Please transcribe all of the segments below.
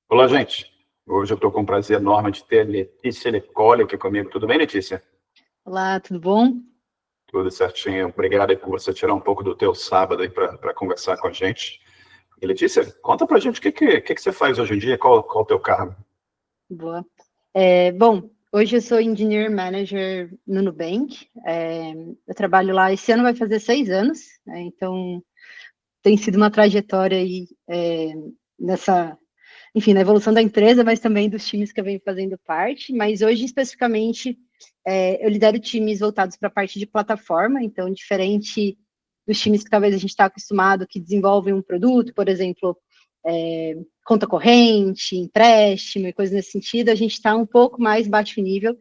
Olá, gente. Hoje eu estou com o prazer enorme de ter a Letícia Lecoli aqui comigo. Tudo bem, Letícia? Olá, tudo bom? Tudo certinho. Obrigado aí por você tirar um pouco do teu sábado aí para conversar com a gente. E, Letícia, conta pra gente o que você faz hoje em dia, qual o teu cargo? Boa. Bom, hoje eu sou Engineer Manager no Nubank. Eu trabalho lá, esse ano vai fazer 6 anos, né? Então tem sido uma trajetória aí enfim, na evolução da empresa, mas também dos times que eu venho fazendo parte. Mas hoje, especificamente, eu lidero times voltados para a parte de plataforma, então, diferente dos times que talvez a gente está acostumado, que desenvolvem um produto, por exemplo, conta corrente, empréstimo e coisas nesse sentido, a gente está um pouco mais baixo nível,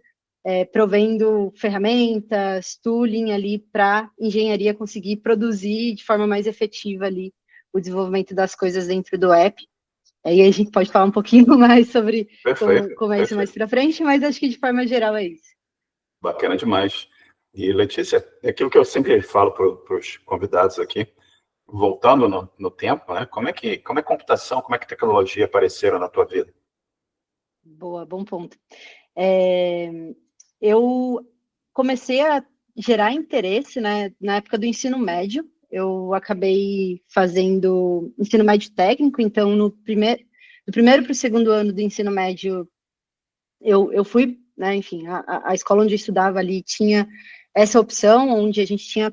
provendo ferramentas, tooling ali para engenharia conseguir produzir de forma mais efetiva ali o desenvolvimento das coisas dentro do app. Aí a gente pode falar um pouquinho mais sobre Perfeito, como é isso mais perfeito. para frente, mas acho que de forma geral é isso. Bacana demais. E, Letícia, é aquilo que eu sempre falo para os convidados aqui, voltando no tempo, né? Como é computação, como é que tecnologia apareceram na tua vida? Boa, bom ponto. Eu comecei a gerar interesse, né, na época do ensino médio. Eu acabei fazendo ensino médio técnico, então do primeiro para o segundo ano do ensino médio, eu fui, né, enfim, a escola onde eu estudava ali tinha essa opção, onde a gente tinha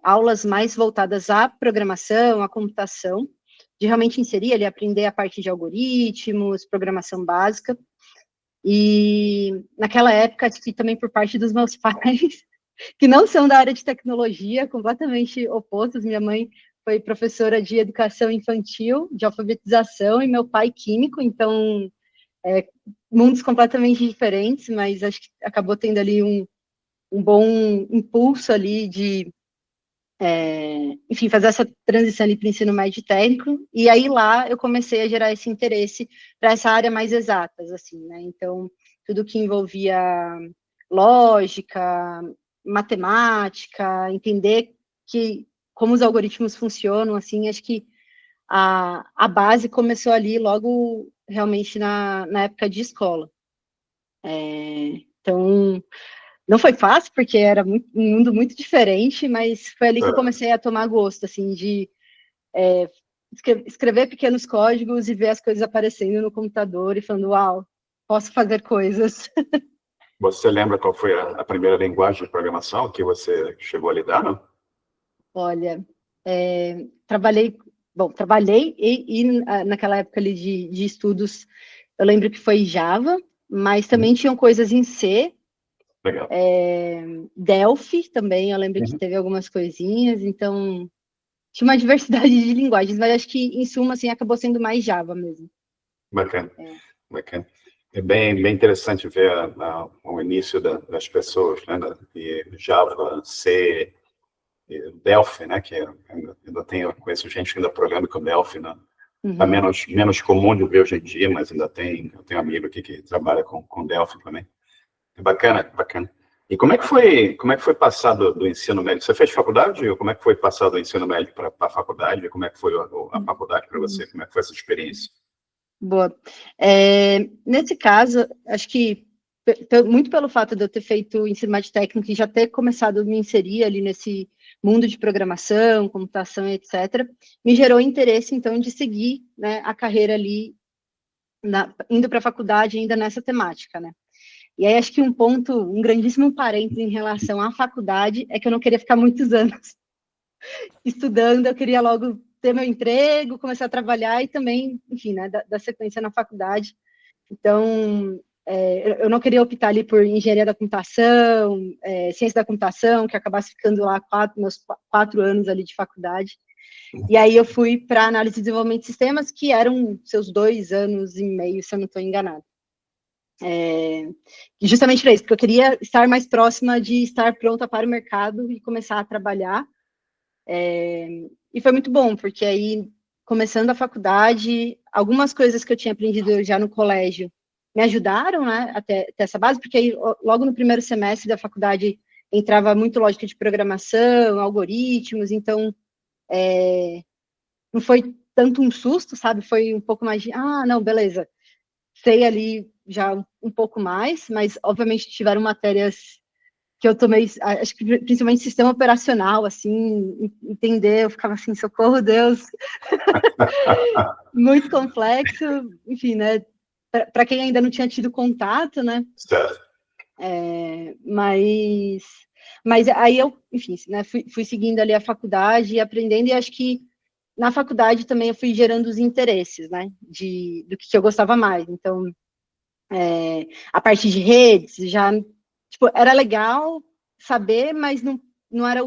aulas mais voltadas à programação, à computação, de realmente inserir ali, aprender a parte de algoritmos, programação básica. E naquela época, acho que também por parte dos meus pais, que não são da área de tecnologia, completamente opostos. Minha mãe foi professora de educação infantil, de alfabetização, e meu pai químico, então mundos completamente diferentes, mas acho que acabou tendo ali um bom impulso ali de, enfim, fazer essa transição ali para o ensino médio técnico, e aí lá eu comecei a gerar esse interesse para essa área mais exatas, assim, né, então tudo que envolvia lógica, matemática, entender como os algoritmos funcionam, assim, acho que a base começou ali logo realmente na época de escola. Então, não foi fácil, porque era um mundo muito diferente, mas foi ali que eu comecei a tomar gosto, assim, de escrever pequenos códigos e ver as coisas aparecendo no computador e falando, uau, posso fazer coisas. Você lembra qual foi a primeira linguagem de programação que você chegou a lidar, não? Olha, trabalhei naquela época ali de estudos, eu lembro que foi Java, mas também tinham coisas em C, Legal. Delphi também, eu lembro que teve algumas coisinhas, então tinha uma diversidade de linguagens, mas acho que, em suma, assim, acabou sendo mais Java mesmo. Bacana, bacana. É bem interessante ver o início das pessoas, né? E Java, C, Delphi, né? Que conheço gente que ainda programa com Delphi, né? Tá menos comum de ver hoje em dia, mas eu tenho um amigo aqui que trabalha com Delphi também. É bacana, bacana. E como é que foi passar do ensino médio? Você fez faculdade? Ou como é que foi passar do ensino médio para a faculdade? Como é que foi a faculdade para você? Como é que foi essa experiência? Boa. Nesse caso, acho que muito pelo fato de eu ter feito ensino médio técnico e já ter começado a me inserir ali nesse mundo de programação, computação, etc., me gerou interesse, então, de seguir, né, a carreira ali, indo para a faculdade ainda nessa temática, né? E aí acho que um grandíssimo parênteses em relação à faculdade é que eu não queria ficar muitos anos estudando, eu queria logo ter meu emprego, começar a trabalhar e também, enfim, né, dar sequência na faculdade. Então, eu não queria optar ali por engenharia da computação, ciência da computação, que acabasse ficando lá meus 4 anos ali de faculdade. E aí eu fui para análise de desenvolvimento de sistemas, que eram seus 2 anos e meio, se eu não estou enganada. Justamente para isso, porque eu queria estar mais próxima de estar pronta para o mercado e começar a trabalhar. E foi muito bom, porque aí, começando a faculdade, algumas coisas que eu tinha aprendido já no colégio me ajudaram, né, a ter essa base, porque aí, logo no primeiro semestre da faculdade, entrava muito lógica de programação, algoritmos, então, não foi tanto um susto, sabe? Foi um pouco mais de, não, beleza, sei ali já um pouco mais, mas obviamente tiveram matérias que eu tomei, acho que principalmente sistema operacional, assim, entender, eu ficava assim, socorro, Deus, muito complexo, enfim, né? Para quem ainda não tinha tido contato, né? Certo. Mas aí eu, enfim, né, fui seguindo ali a faculdade e aprendendo, e acho que na faculdade também eu fui gerando os interesses, né, do que eu gostava mais. Então, a parte de redes, já, tipo, era legal saber, mas não era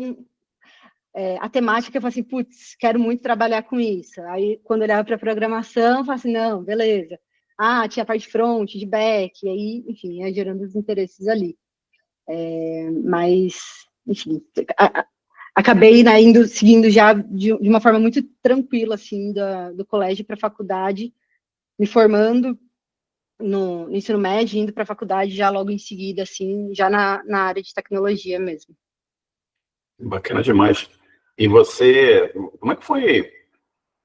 a temática, eu falei assim, putz, quero muito trabalhar com isso. Aí, quando eu olhava para a programação, eu falava assim, não, beleza. Tinha a parte front, de back, e aí, enfim, ia gerando os interesses ali. Mas, enfim, acabei, né, seguindo já de uma forma muito tranquila, assim, do colégio para a faculdade, me formando no ensino médio, indo para a faculdade já logo em seguida, assim, já na área de tecnologia mesmo. Bacana demais. E você, como é que foi?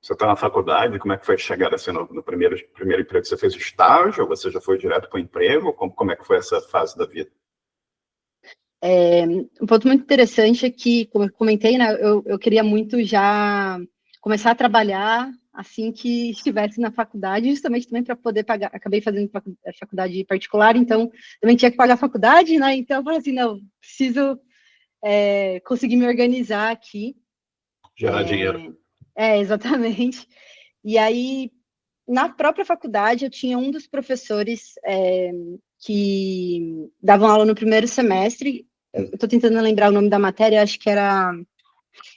Você está na faculdade, como é que foi chegar assim no primeiro emprego? Você fez estágio ou você já foi direto para o emprego? Como é que foi essa fase da vida? Um ponto muito interessante é que, como eu comentei, né, eu queria muito já começar a trabalhar assim que estivesse na faculdade, justamente também para poder pagar. Acabei fazendo faculdade particular, então também tinha que pagar a faculdade, né? Então eu falei assim, não, preciso conseguir me organizar aqui. Gerar dinheiro. Exatamente. E aí, na própria faculdade, eu tinha um dos professores que davam aula no primeiro semestre. Eu estou tentando lembrar o nome da matéria, acho que era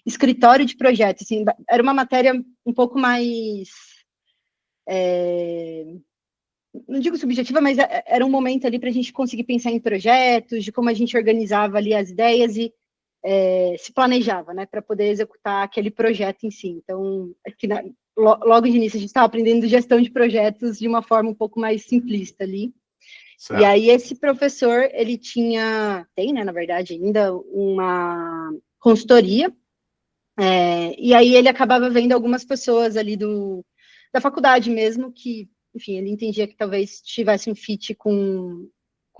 escritório de projetos. Assim, era uma matéria um pouco mais, não digo subjetiva, mas era um momento ali para a gente conseguir pensar em projetos, de como a gente organizava ali as ideias e se planejava, né, para poder executar aquele projeto em si. Então, aqui logo de início a gente estava aprendendo gestão de projetos de uma forma um pouco mais simplista ali. Certo. E aí esse professor, ele tem, né, na verdade, ainda uma consultoria, e aí ele acabava vendo algumas pessoas ali da faculdade mesmo, que, enfim, ele entendia que talvez tivesse um fit com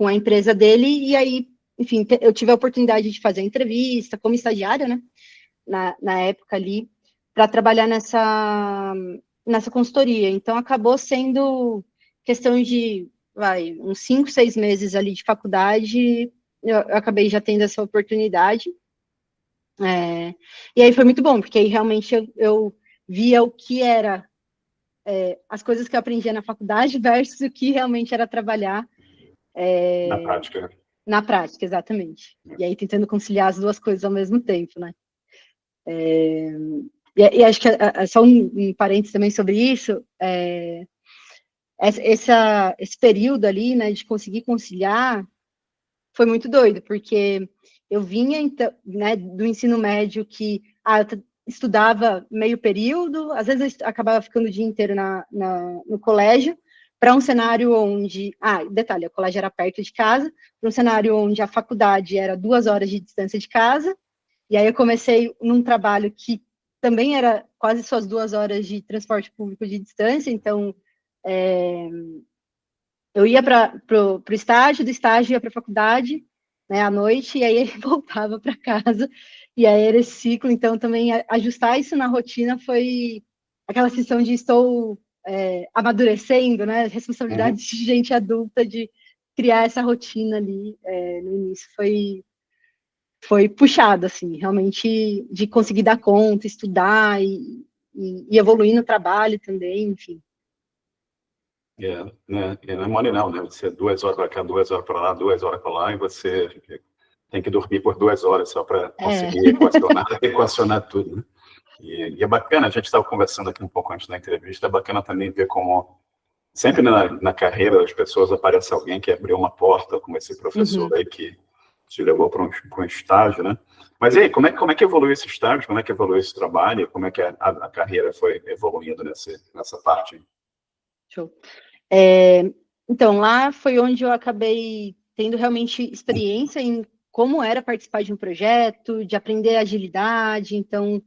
a empresa dele, e aí, enfim, eu tive a oportunidade de fazer a entrevista como estagiária, né, na época ali, para trabalhar nessa consultoria. Então, acabou sendo questão de, uns 5, 6 meses ali de faculdade, eu acabei já tendo essa oportunidade. E aí foi muito bom, porque aí realmente eu via o que era as coisas que eu aprendia na faculdade versus o que realmente era trabalhar Na prática. na prática, exatamente. E aí tentando conciliar as duas coisas ao mesmo tempo, né? E acho que só um parênteses também sobre isso, esse período ali, né, de conseguir conciliar, foi muito doido, porque eu vinha, então, né, do ensino médio que eu estudava meio período, às vezes eu acabava ficando o dia inteiro no colégio, para um cenário onde, detalhe, o colégio era perto de casa, para um cenário onde a faculdade era 2 horas de distância de casa, e aí eu comecei num trabalho que também era quase suas 2 horas de transporte público de distância, então eu ia para o estágio, do estágio ia para a faculdade, né, à noite, e aí voltava para casa, e aí era esse ciclo, então também ajustar isso na rotina foi aquela sensação de estou amadurecendo, né, responsabilidade de gente adulta, de criar essa rotina ali no início, foi puxado, assim, realmente de conseguir dar conta, estudar e evoluir no trabalho também, enfim. Né? E não é mole não, né? Você 2 horas para cá, 2 horas para lá, 2 horas para lá, e você tem que dormir por 2 horas só para conseguir equacionar tudo, né? E é bacana, a gente estava conversando aqui um pouco antes da entrevista, é bacana também ver como sempre na carreira das pessoas aparece alguém que abriu uma porta, como esse professor aí que te levou para um estágio, né? Mas e aí, como é que evoluiu esse estágio? Como é que evoluiu esse trabalho? Como é que a carreira foi evoluindo nessa parte? Show. Então, lá foi onde eu acabei tendo realmente experiência em como era participar de um projeto, de aprender agilidade, então,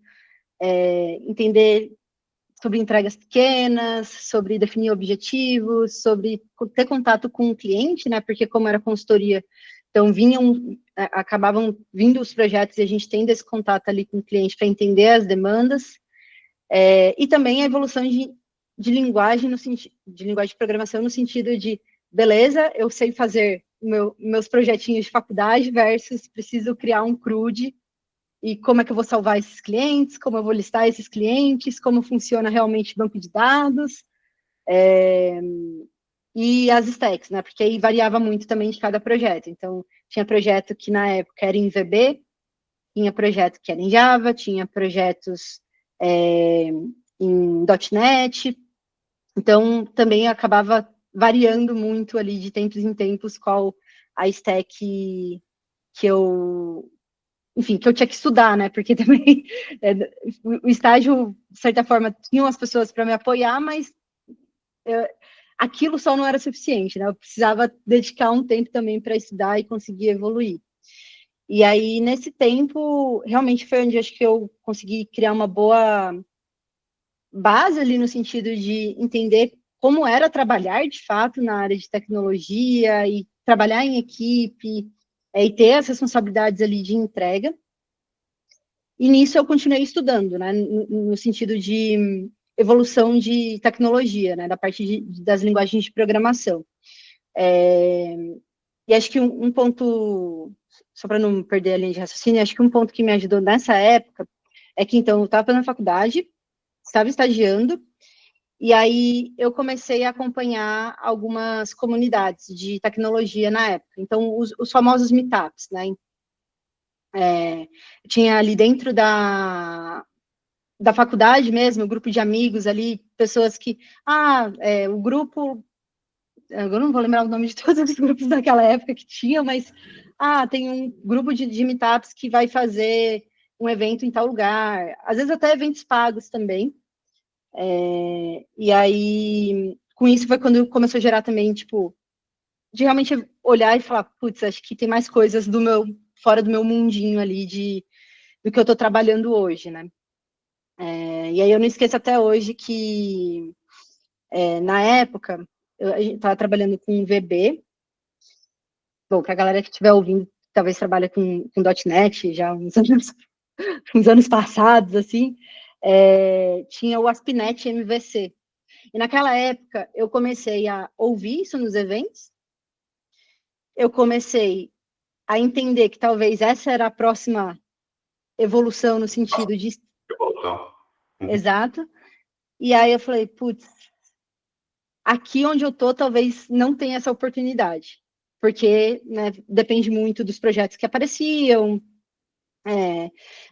entender sobre entregas pequenas, sobre definir objetivos, sobre ter contato com o cliente, né? Porque como era consultoria, então acabavam vindo os projetos e a gente tendo esse contato ali com o cliente para entender as demandas, e também a evolução de linguagem de linguagem de programação no sentido de, beleza, eu sei fazer meus projetinhos de faculdade versus preciso criar um CRUD e como é que eu vou salvar esses clientes, como eu vou listar esses clientes, como funciona realmente o banco de dados, e as stacks, né? Porque aí variava muito também de cada projeto. Então, tinha projeto que na época era em VB, tinha projeto que era em Java, tinha projetos em .NET, então também acabava variando muito ali de tempos em tempos qual a stack que eu tinha que estudar, né? Porque também o estágio, de certa forma, tinham as pessoas para me apoiar, mas aquilo só não era suficiente, né? Eu precisava dedicar um tempo também para estudar e conseguir evoluir. E aí, nesse tempo, realmente foi onde acho que eu consegui criar uma boa base ali no sentido de entender como era trabalhar de fato na área de tecnologia e trabalhar em equipe, e ter as responsabilidades ali de entrega. E nisso eu continuei estudando, né, no sentido de evolução de tecnologia, né, da parte das linguagens de programação. E acho que um ponto, só para não perder a linha de raciocínio, acho que um ponto que me ajudou nessa época é que, então, eu estava fazendo faculdade, estava estagiando, e aí eu comecei a acompanhar algumas comunidades de tecnologia na época. Então, os famosos meetups, né? Tinha ali dentro da faculdade mesmo, um grupo de amigos ali, pessoas que, o grupo, eu não vou lembrar o nome de todos os grupos daquela época que tinha, mas, tem um grupo de meetups que vai fazer um evento em tal lugar, às vezes até eventos pagos também, e aí, com isso foi quando começou a gerar também, tipo, de realmente olhar e falar, putz, acho que tem mais coisas fora do meu mundinho ali, do que eu estou trabalhando hoje, né? E aí eu não esqueço até hoje que, na época, a gente estava trabalhando com VB. Bom, para a galera que estiver ouvindo, talvez trabalhe com .NET já uns anos passados, assim, tinha o ASP.NET MVC. E naquela época, eu comecei a ouvir isso nos eventos, eu comecei a entender que talvez essa era a próxima evolução no sentido de... Exato. E aí eu falei, putz, aqui onde eu tô, talvez não tenha essa oportunidade, porque, né, depende muito dos projetos que apareciam,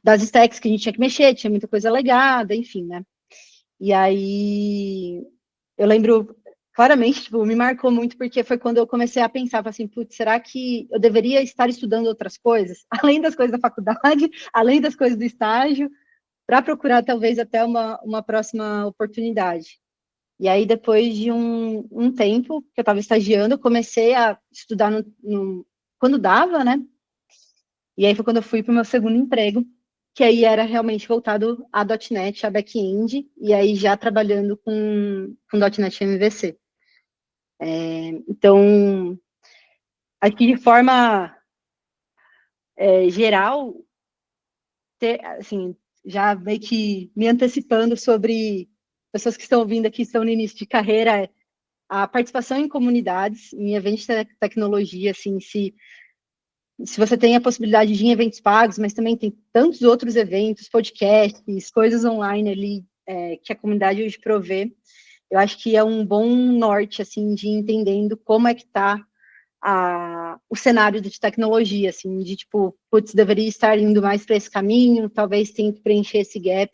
das stacks que a gente tinha que mexer, tinha muita coisa legada, enfim, né? E aí eu lembro claramente, tipo, me marcou muito porque foi quando eu comecei a pensar, assim, putz, será que eu deveria estar estudando outras coisas, além das coisas da faculdade, além das coisas do estágio, para procurar talvez até uma próxima oportunidade. E aí, depois de um tempo que eu estava estagiando, eu comecei a estudar quando dava, né? E aí foi quando eu fui para o meu segundo emprego, que aí era realmente voltado a .NET, a back-end, e aí já trabalhando com .NET MVC. Então, aqui de forma geral, assim, já meio que me antecipando sobre pessoas que estão ouvindo aqui, estão no início de carreira, a participação em comunidades, em eventos de tecnologia, assim, se você tem a possibilidade de ir em eventos pagos, mas também tem tantos outros eventos, podcasts, coisas online ali, que a comunidade hoje provê, eu acho que é um bom norte, assim, de entendendo como é que está o cenário de tecnologia, assim, de tipo, putz, deveria estar indo mais para esse caminho, talvez tenha que preencher esse gap.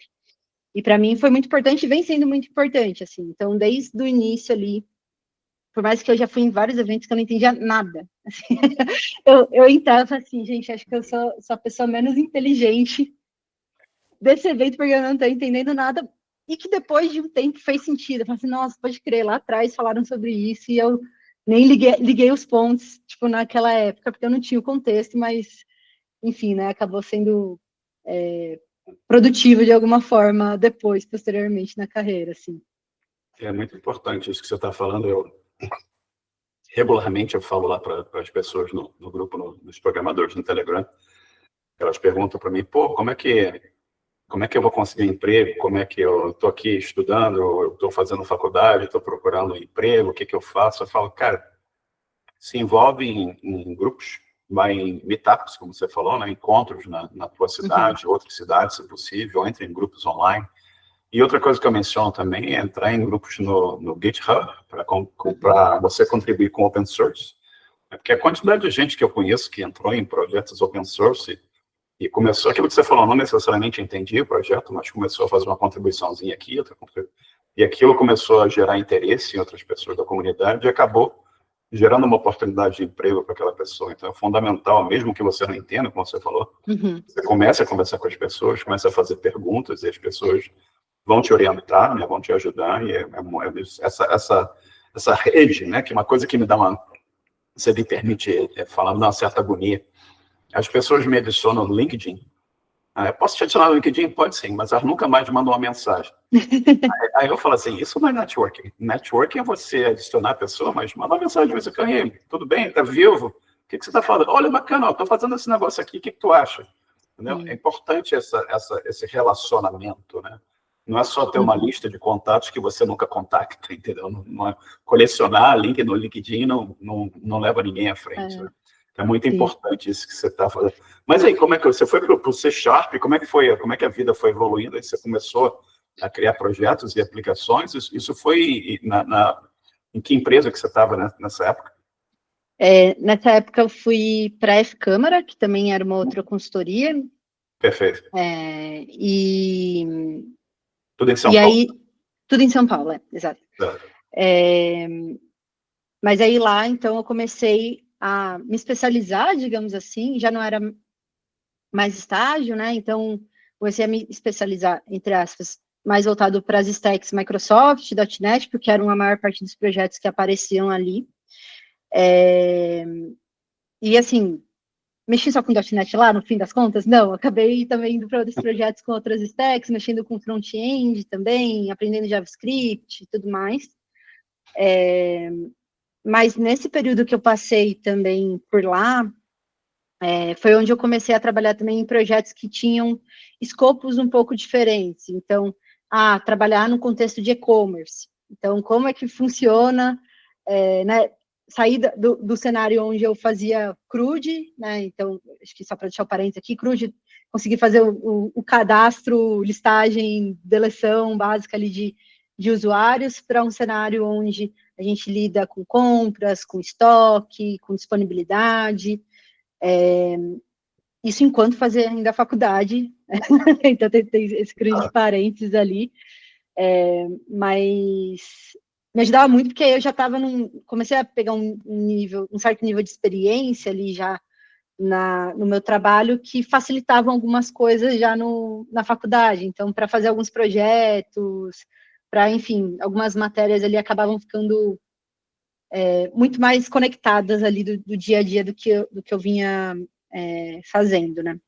E para mim foi muito importante, e vem sendo muito importante, assim. Então, desde o início ali, por mais que eu já fui em vários eventos que eu não entendia nada. Assim, eu entrava assim, gente, acho que eu sou a pessoa menos inteligente desse evento, porque eu não estou entendendo nada. E que depois de um tempo fez sentido. Eu falei assim, nossa, pode crer, lá atrás falaram sobre isso, e eu nem liguei os pontos, tipo, naquela época, porque eu não tinha o contexto, mas, enfim, né, acabou sendo produtivo de alguma forma depois, posteriormente na carreira, assim. É muito importante isso que você está falando. Regularmente eu falo lá para as pessoas no grupo, nos programadores no Telegram, elas perguntam para mim, pô, como é que eu vou conseguir emprego? Como é que eu estou aqui estudando, eu estou fazendo faculdade, estou procurando um emprego, o que eu faço? Eu falo, cara, se envolve em grupos, vai em meetups, como você falou, né? Encontros na tua cidade, outras cidades, se possível, entre em grupos online. E outra coisa que eu menciono também é entrar em grupos no GitHub, para você contribuir com open source. Porque a quantidade de gente que eu conheço que entrou em projetos open source e começou, aquilo que você falou, não necessariamente entendia o projeto, mas começou a fazer uma contribuiçãozinha aqui, e aquilo começou a gerar interesse em outras pessoas da comunidade e acabou gerando uma oportunidade de emprego para aquela pessoa. Então, é fundamental, mesmo que você não entenda, como você falou, você começa a conversar com as pessoas, começa a fazer perguntas, e as pessoas vão te orientar, né, vão te ajudar, e essa rede, né, que é uma coisa que me dá você me permite falar, me dá uma certa agonia. As pessoas me adicionam no LinkedIn. Posso te adicionar no LinkedIn? Pode sim, mas elas nunca mais mandam uma mensagem. Aí eu falo assim, isso não é networking. Networking é você adicionar a pessoa, mas mandar uma mensagem, você ganhei, tudo bem, tá vivo? O que você está falando? Olha, bacana, eu tô fazendo esse negócio aqui, o que tu acha? Entendeu? É importante esse relacionamento, né? Não é só ter uma lista de contatos que você nunca contacta, entendeu? Colecionar link no LinkedIn não leva ninguém à frente, né? É muito importante isso que você está fazendo. Mas aí, como é que você foi para o C Sharp? Como é que a vida foi evoluindo? Aí você começou a criar projetos e aplicações? Isso foi em que empresa que você estava nessa época? Nessa época eu fui para a F-Câmara, que também era uma outra consultoria. Perfeito. Tudo em São Paulo. Aí, tudo em São Paulo, exato. Mas aí lá, então, eu comecei a me especializar, digamos assim, já não era mais estágio, né? Então, comecei a me especializar, entre aspas, mais voltado para as stacks Microsoft, .NET, porque eram a maior parte dos projetos que apareciam ali. E, assim, mexi só com .NET lá, no fim das contas? Não, acabei também indo para outros projetos com outras stacks, mexendo com front-end também, aprendendo JavaScript e tudo mais. Mas nesse período que eu passei também por lá, foi onde eu comecei a trabalhar também em projetos que tinham escopos um pouco diferentes. Então, trabalhar no contexto de e-commerce. Então, como é que funciona, né, sair do cenário onde eu fazia CRUD, né, então, acho que só para deixar o parênteses aqui, CRUD, consegui fazer o cadastro, listagem, deleção básica ali de usuários, para um cenário onde a gente lida com compras, com estoque, com disponibilidade, isso enquanto fazia ainda a faculdade, então tem esse grande parênteses ali, mas me ajudava muito porque eu já estava comecei a pegar um certo nível de experiência ali já no meu trabalho que facilitavam algumas coisas já na faculdade, então para fazer alguns projetos, para, enfim, algumas matérias ali acabavam ficando muito mais conectadas ali do dia a dia do que eu vinha fazendo, né?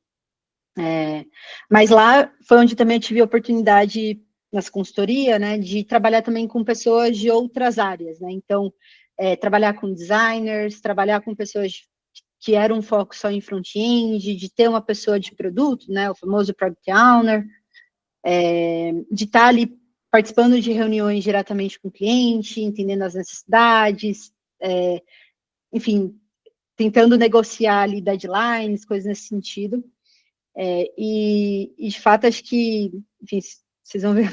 Mas lá foi onde também eu tive a oportunidade, nessa consultoria, né, de trabalhar também com pessoas de outras áreas, né? Então, trabalhar com designers, trabalhar com pessoas que eram um foco só em front-end, de ter uma pessoa de produto, né, o famoso Product Owner, de estar ali participando de reuniões diretamente com o cliente, entendendo as necessidades, enfim, tentando negociar ali deadlines, coisas nesse sentido. E de fato, acho que, enfim, vocês vão ver,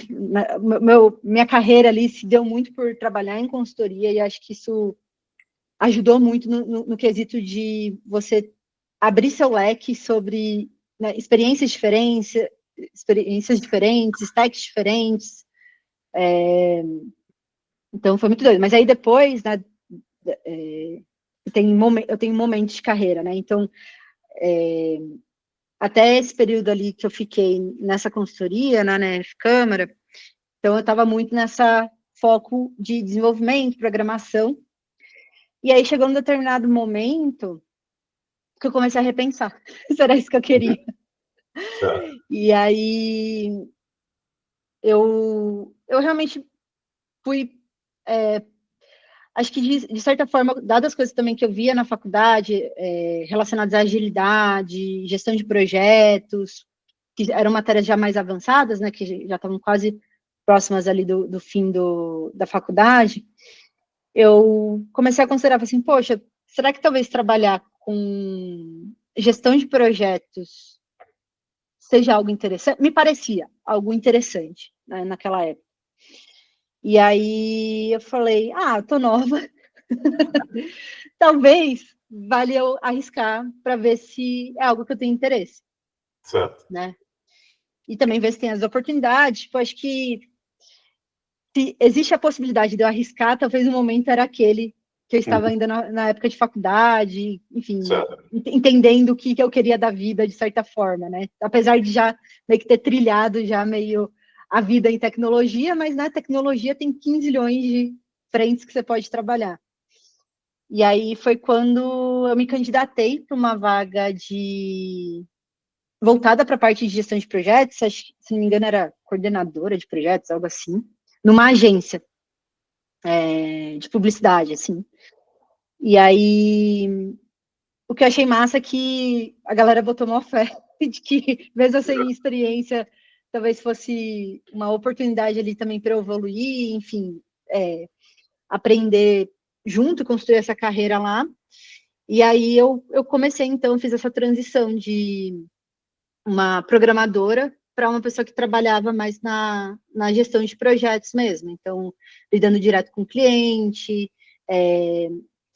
minha carreira ali se deu muito por trabalhar em consultoria, e acho que isso ajudou muito no quesito de você abrir seu leque sobre, né, experiências diferentes, stacks diferentes. Então, foi muito doido. Mas aí depois, né, eu tenho momentos de carreira, né? Então, até esse período ali que eu fiquei nessa consultoria, na F-Câmara, então eu estava muito nessa foco de desenvolvimento, programação, e aí chegou um determinado momento que eu comecei a repensar, será isso que eu queria? Certo. E aí eu realmente fui, acho que de certa forma, dadas as coisas também que eu via na faculdade, relacionadas à agilidade, gestão de projetos, que eram matérias já mais avançadas, né, que já estavam quase próximas ali do fim da faculdade, eu comecei a considerar, assim, poxa, será que talvez trabalhar com gestão de projetos seja algo interessante? Me parecia algo interessante, né, naquela época. E aí eu falei, tô nova, talvez valha eu arriscar para ver se é algo que eu tenho interesse, Certo. né? E também ver se tem as oportunidades. Tipo, acho que se existe a possibilidade de eu arriscar, talvez o momento era aquele que eu estava ainda na época de faculdade, enfim, Certo. entendendo o que eu queria da vida, de certa forma, né? Apesar de já meio que ter trilhado já meio a vida em tecnologia, mas na tecnologia tem 15 milhões de frentes que você pode trabalhar. E aí foi quando eu me candidatei para uma vaga voltada para a parte de gestão de projetos, acho que, se não me engano, era coordenadora de projetos, algo assim, numa agência de publicidade, assim. E aí, o que eu achei massa é que a galera botou uma fé de que, mesmo sem experiência, talvez fosse uma oportunidade ali também para eu evoluir, enfim, aprender junto, construir essa carreira lá. E aí eu comecei, então, fiz essa transição de uma programadora para uma pessoa que trabalhava mais na gestão de projetos mesmo. Então, lidando direto com o cliente,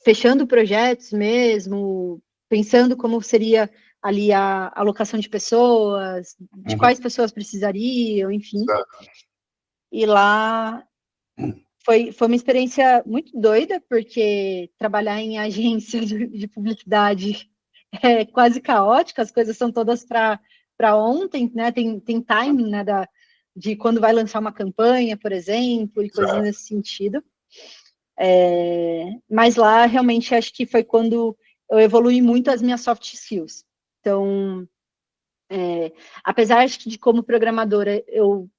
fechando projetos mesmo, pensando como seria ali a alocação de pessoas, de quais pessoas precisariam, enfim. Certo. E lá foi uma experiência muito doida, porque trabalhar em agência de publicidade é quase caótica, as coisas são todas para ontem, né? Tem timing, né, de quando vai lançar uma campanha, por exemplo, e coisas Certo. nesse sentido. Mas lá, realmente, acho que foi quando eu evolui muito as minhas soft skills. Então, apesar de como programadora, eu,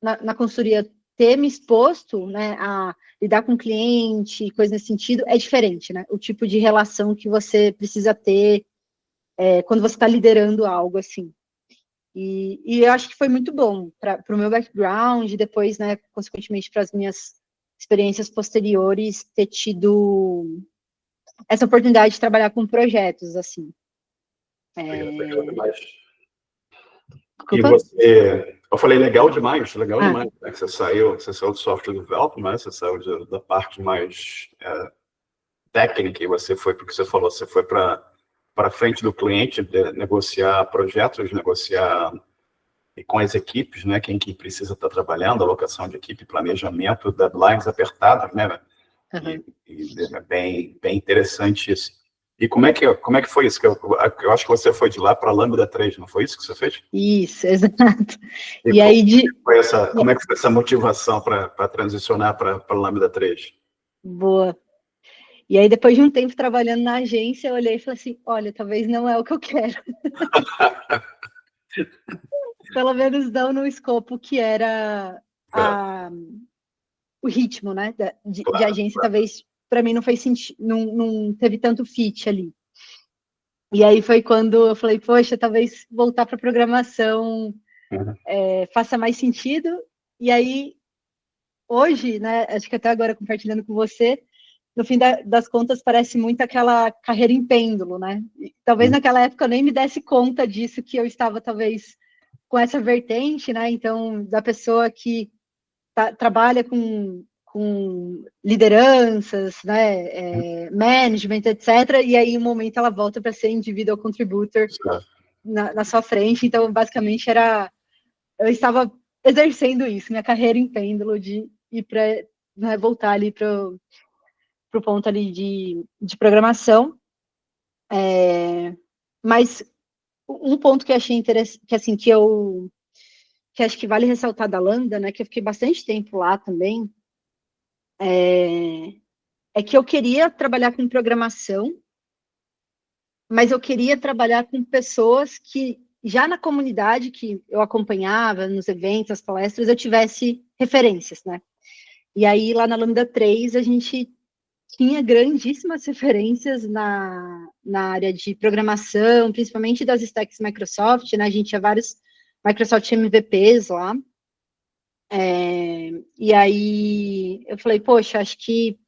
na consultoria, ter me exposto, né, a lidar com cliente, coisa nesse sentido, é diferente, né? O tipo de relação que você precisa ter quando você está liderando algo assim. E eu acho que foi muito bom para o meu background, e depois, né, consequentemente, para as minhas experiências posteriores, ter tido essa oportunidade de trabalhar com projetos, assim. Legal demais. E Desculpa? você, eu falei legal Ah, demais, né? Que você saiu do software development, né? Você saiu da parte mais técnica e você foi, porque você falou, você foi para frente do cliente, negociar projetos, negociar com as equipes, né? Quem que precisa estar trabalhando, alocação de equipe, planejamento, deadlines apertadas, né? E é bem interessante isso. E como é que foi isso? Eu acho que você foi de lá para a Lambda 3, não foi isso que você fez? isso, exato. E E aí, como é que foi essa motivação para transicionar para a Lambda 3? boa. E aí, depois de um tempo trabalhando na agência, eu olhei e falei assim, olha, talvez não é o que eu quero. Pelo menos não no escopo que era o ritmo, né, de Claro, agência, claro. talvez para mim não fez sentido, não teve tanto fit ali. E aí foi quando eu falei, poxa, talvez voltar para programação Uhum. faça mais sentido. E aí, hoje, né, acho que até agora compartilhando com você, no fim das contas, parece muito aquela carreira em pêndulo, né? E talvez naquela época eu nem me desse conta disso, que eu estava, talvez, com essa vertente, né? Então, da pessoa que trabalha com lideranças, né? Management, etc. E aí, um momento, ela volta para ser individual contributor na sua frente. Então, basicamente, eu estava exercendo isso, minha carreira em pêndulo, de ir para, né, voltar ali para o ponto ali de programação. Mas um ponto que eu achei interessante, que assim, que acho que vale ressaltar da Lambda, né, que eu fiquei bastante tempo lá também, é que eu queria trabalhar com programação, mas eu queria trabalhar com pessoas que já na comunidade que eu acompanhava, nos eventos, as palestras, eu tivesse referências, né? E aí, lá na Lambda 3, a gente tinha grandíssimas referências na área de programação, principalmente das stacks Microsoft, né? A gente tinha vários Microsoft MVPs lá. E aí, eu falei, poxa, acho que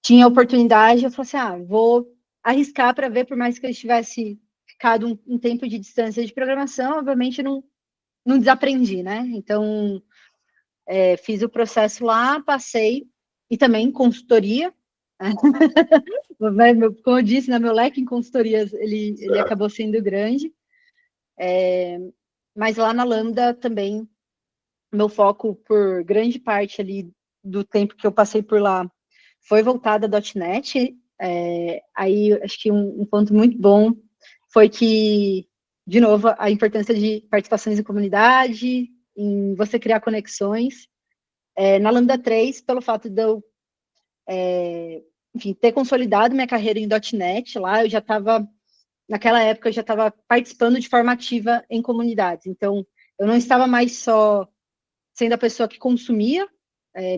tinha oportunidade, eu falei assim, vou arriscar para ver, por mais que eu tivesse ficado um tempo de distância de programação, obviamente não desaprendi, né? Então, fiz o processo lá, passei, e também consultoria, como eu disse, né, meu leque em consultorias, ele acabou sendo grande, mas lá na Lambda também, meu foco por grande parte ali do tempo que eu passei por lá foi voltada a .NET. Aí acho que um ponto muito bom foi que, de novo, a importância de participações em comunidade, em você criar conexões. Na Lambda 3, pelo fato de eu, enfim, ter consolidado minha carreira em .NET, lá eu já estava, naquela época, eu já estava participando de forma ativa em comunidades. Então, eu não estava mais só sendo a pessoa que consumia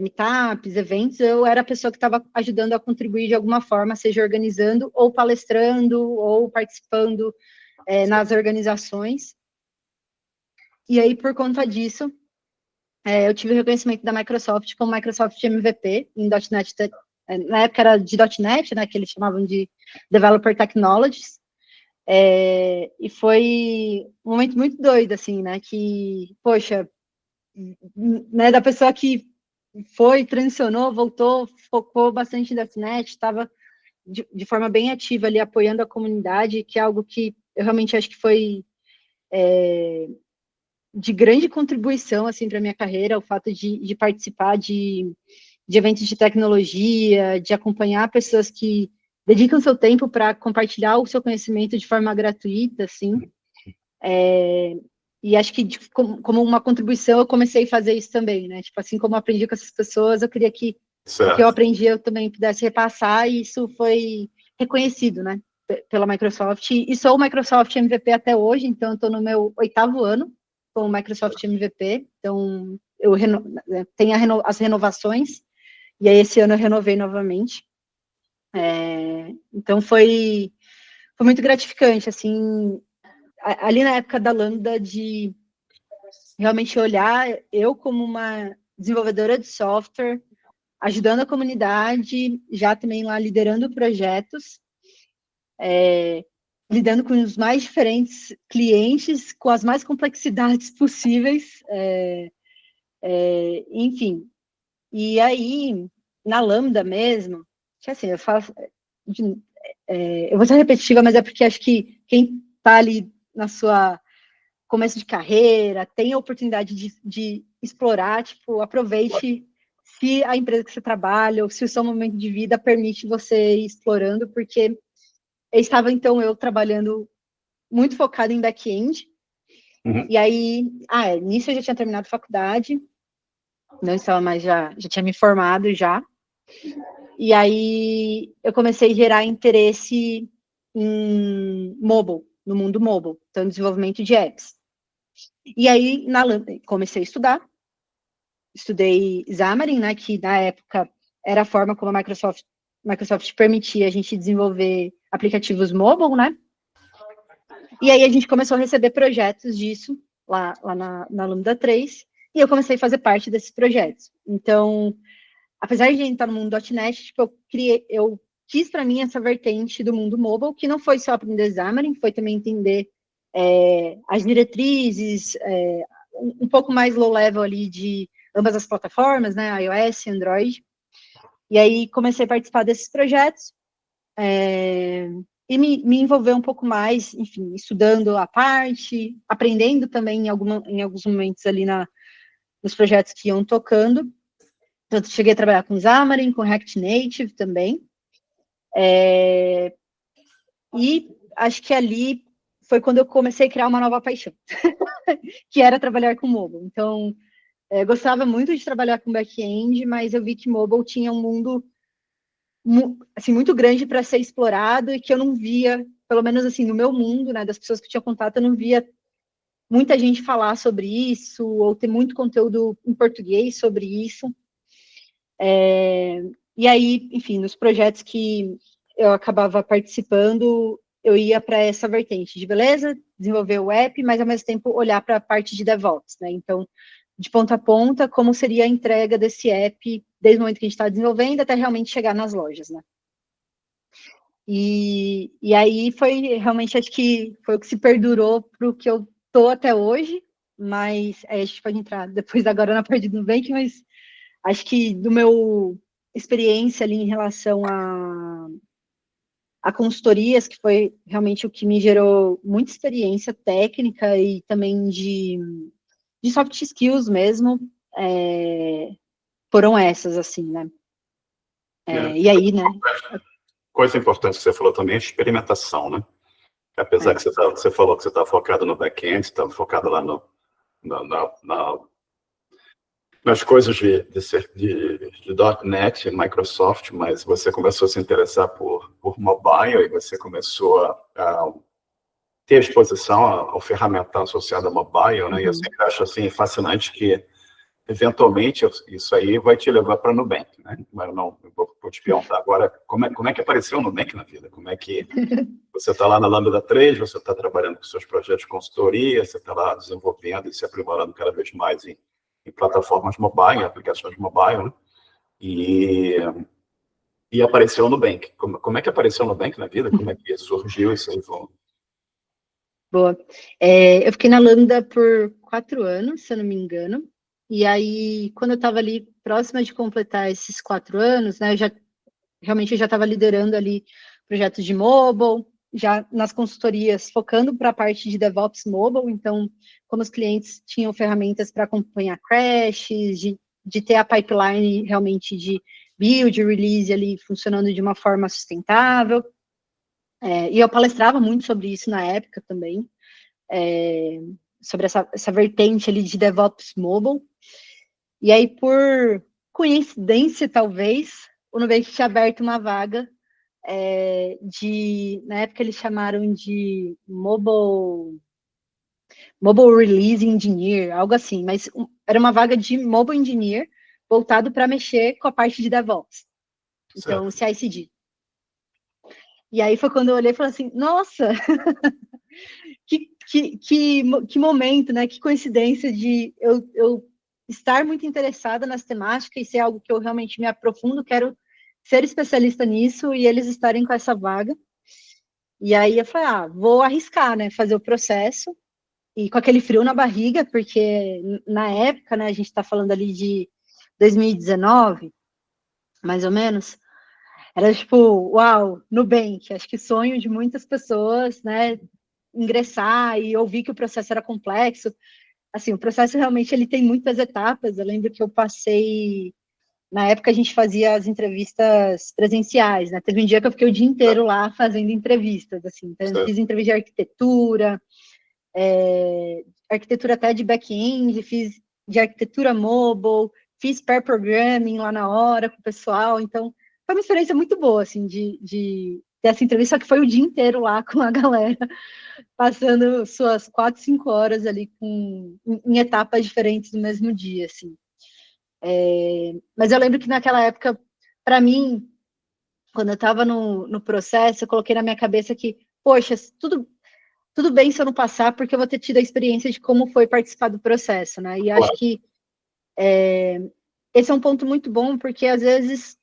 meetups, eventos, eu era a pessoa que estava ajudando a contribuir de alguma forma, seja organizando, ou palestrando, ou participando nas organizações. E aí, por conta disso, eu tive o reconhecimento da Microsoft como Microsoft MVP em .NET, na época era de .NET, né, que eles chamavam de Developer Technologies, e foi um momento muito doido, assim, né, que, poxa, né, da pessoa que foi, transicionou, voltou, focou bastante em .NET, estava de forma bem ativa ali, apoiando a comunidade, que é algo que eu realmente acho que foi de grande contribuição, assim, para a minha carreira, o fato de participar de eventos de tecnologia, de acompanhar pessoas que dedicam seu tempo para compartilhar o seu conhecimento de forma gratuita, assim, e acho que como uma contribuição eu comecei a fazer isso também, né? Tipo, assim como eu aprendi com essas pessoas, eu queria que o que eu aprendi eu também pudesse repassar, e isso foi reconhecido, né? Pela Microsoft. E sou o Microsoft MVP até hoje, então eu estou no meu 8º ano com o Microsoft MVP. Então eu tenho as renovações, e aí esse ano eu renovei novamente. Então foi muito gratificante, assim, ali na época da Lambda, de realmente olhar eu como uma desenvolvedora de software, ajudando a comunidade, já também lá liderando projetos, lidando com os mais diferentes clientes, com as mais complexidades possíveis, enfim. E aí, na Lambda mesmo, que assim, eu faço, eu vou ser repetitiva, mas é porque acho que quem está ali na sua começo de carreira, tem a oportunidade de explorar, tipo, aproveite se a empresa que você trabalha ou se o seu momento de vida permite você ir explorando, porque estava, então, eu trabalhando muito focada em back-end, e aí, nisso eu já tinha terminado a faculdade, não estava mais, já tinha me formado já, e aí eu comecei a gerar interesse em mobile, no mundo mobile, então desenvolvimento de apps. E aí, comecei a estudei Xamarin, né, que na época era a forma como a Microsoft permitia a gente desenvolver aplicativos mobile, né? E aí a gente começou a receber projetos disso lá na Lambda 3, e eu comecei a fazer parte desses projetos. Então, apesar de a gente estar no mundo .NET, tipo, eu quis para mim essa vertente do mundo mobile, que não foi só aprender Xamarin, foi também entender as diretrizes, um pouco mais low level ali de ambas as plataformas, né, iOS e Android. E aí comecei a participar desses projetos e me envolver um pouco mais, enfim, estudando a parte, aprendendo também em alguns momentos ali nos projetos que iam tocando. Então, cheguei a trabalhar com Xamarin, com React Native também. E acho que ali foi quando eu comecei a criar uma nova paixão, que era trabalhar com mobile. Então, eu gostava muito de trabalhar com back-end, mas eu vi que mobile tinha um mundo assim, muito grande para ser explorado e que eu não via pelo menos assim, no meu mundo, né, das pessoas que eu tinha contato, eu não via muita gente falar sobre isso, ou ter muito conteúdo em português sobre isso. E aí, enfim, nos projetos que eu acabava participando, eu ia para essa vertente de beleza, desenvolver o app, mas ao mesmo tempo olhar para a parte de DevOps, né? Então, de ponta a ponta, como seria a entrega desse app desde o momento que a gente está desenvolvendo até realmente chegar nas lojas, né? E aí foi realmente, acho que foi o que se perdurou para o que eu tô até hoje, mas aí a gente pode entrar depois agora na parte do Nubank, mas acho que do meu experiência ali em relação a consultorias, que foi realmente o que me gerou muita experiência técnica e também de soft skills mesmo, foram essas, assim, né? E aí, né? Coisa importante que você falou também é experimentação, né? Apesar que você falou que você está focado no back-end, você está focado lá nas coisas de .NET, Microsoft, mas você começou a se interessar por mobile e você começou a ter exposição ao ferramental associado a mobile, né? E eu sempre acho assim, fascinante que, eventualmente, isso aí vai te levar para Nubank, né? Mas eu vou te perguntar agora, como é que apareceu o Nubank na vida? Como é que você está lá na Lambda 3, você está trabalhando com seus projetos de consultoria, você está lá desenvolvendo e se aprimorando cada vez mais em plataformas mobile, em aplicações mobile, né? E apareceu no Nubank. Como é que apareceu no Nubank na vida? Como é que surgiu isso aí? Boa. Eu fiquei na Lambda por 4 anos, se eu não me engano. E aí, quando eu estava ali próxima de completar esses 4 anos, né, eu já estava liderando ali projetos de mobile, já nas consultorias, focando para a parte de DevOps mobile. Então, como os clientes tinham ferramentas para acompanhar crashes, de ter a pipeline realmente de build, release ali funcionando de uma forma sustentável. E eu palestrava muito sobre isso na época também, sobre essa vertente ali de DevOps Mobile. E aí, por coincidência, talvez, o Nubank tinha aberto uma vaga na época eles chamaram de Mobile Release Engineer, algo assim, mas era uma vaga de Mobile Engineer voltado para mexer com a parte de DevOps. Então, CI/CD. E aí foi quando eu olhei e falei assim, nossa, que momento, né? Que coincidência de eu estar muito interessada nas temáticas e ser algo que eu realmente me aprofundo, quero ser especialista nisso e eles estarem com essa vaga. E aí eu falei, vou arriscar, né? Fazer o processo e com aquele frio na barriga, porque na época, né? A gente está falando ali de 2019, mais ou menos. Era tipo, uau, Nubank, acho que sonho de muitas pessoas, né? Ingressar e ouvir que o processo era complexo. Assim, o processo realmente ele tem muitas etapas. Eu lembro que eu passei, na época a gente fazia as entrevistas presenciais, né? Teve um dia que eu fiquei o dia inteiro lá fazendo entrevistas, assim. Então, eu fiz entrevista de arquitetura até de back-end, fiz de arquitetura mobile, fiz pair programming lá na hora com o pessoal. Então, foi uma experiência muito boa, assim, de dessa entrevista, que foi o dia inteiro lá com a galera, passando suas 4, 5 horas ali em etapas diferentes no mesmo dia, assim. Mas eu lembro que naquela época, para mim, quando eu estava no processo, eu coloquei na minha cabeça que, poxa, tudo bem se eu não passar, porque eu vou ter tido a experiência de como foi participar do processo, né? E acho que esse é um ponto muito bom, porque às vezes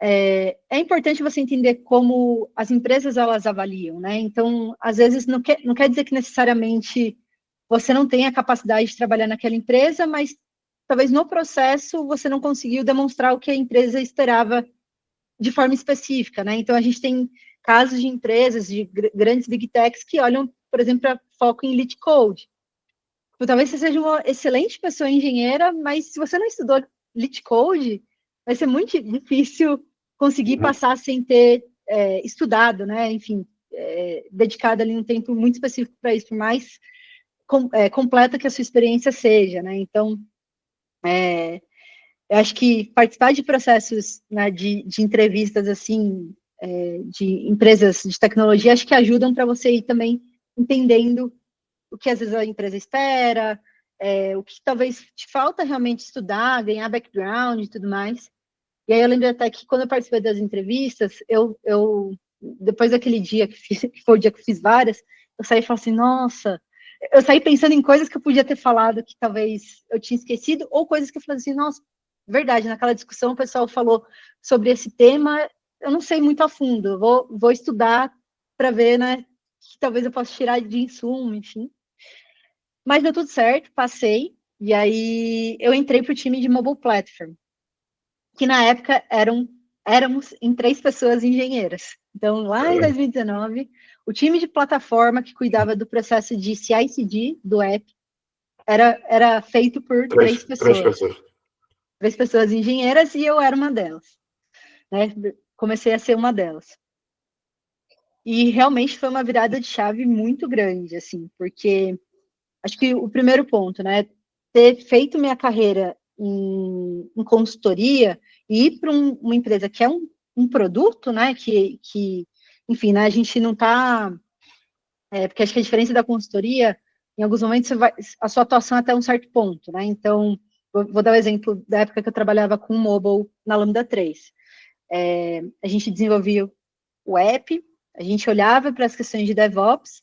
é importante você entender como as empresas elas avaliam, né? Então, às vezes não quer dizer que necessariamente você não tenha a capacidade de trabalhar naquela empresa, mas talvez no processo você não conseguiu demonstrar o que a empresa esperava de forma específica, né? Então, a gente tem casos de empresas, de grandes big techs que olham, por exemplo, para foco em lead code. Então, talvez você seja uma excelente pessoa engenheira, mas se você não estudou lead code, vai ser muito difícil conseguir passar sem ter estudado, né? Enfim, dedicado ali um tempo muito específico para isso, por mais completa que a sua experiência seja, né? Então, eu acho que participar de processos, né, de entrevistas assim de empresas de tecnologia, acho que ajudam para você ir também entendendo o que às vezes a empresa espera, o que talvez te falta realmente estudar, ganhar background e tudo mais. E aí eu lembro até que quando eu participei das entrevistas, eu depois daquele dia que foi o dia que eu fiz várias, eu saí e falei assim, nossa, eu saí pensando em coisas que eu podia ter falado que talvez eu tinha esquecido, ou coisas que eu falei assim, nossa, verdade, naquela discussão o pessoal falou sobre esse tema, eu não sei muito a fundo, eu vou estudar para ver, né, que talvez eu possa tirar de insumo, enfim. Mas deu tudo certo, passei, e aí eu entrei para o time de Mobile Platform, que na época éramos em 3 pessoas engenheiras. Então, lá em 2019, o time de plataforma que cuidava do processo de CI/CD do app era feito por 3 Três pessoas. pessoas. 3 pessoas engenheiras e eu era uma delas. Né? Comecei a ser uma delas. E realmente foi uma virada de chave muito grande, assim, porque acho que o primeiro ponto, né, ter feito minha carreira em consultoria e ir para uma empresa que é um produto, né, que enfim, né, a gente não está, porque acho que a diferença da consultoria, em alguns momentos a sua atuação é até um certo ponto, né, então, vou dar o exemplo da época que eu trabalhava com mobile na Lambda 3. A gente desenvolvia o app, a gente olhava para as questões de DevOps,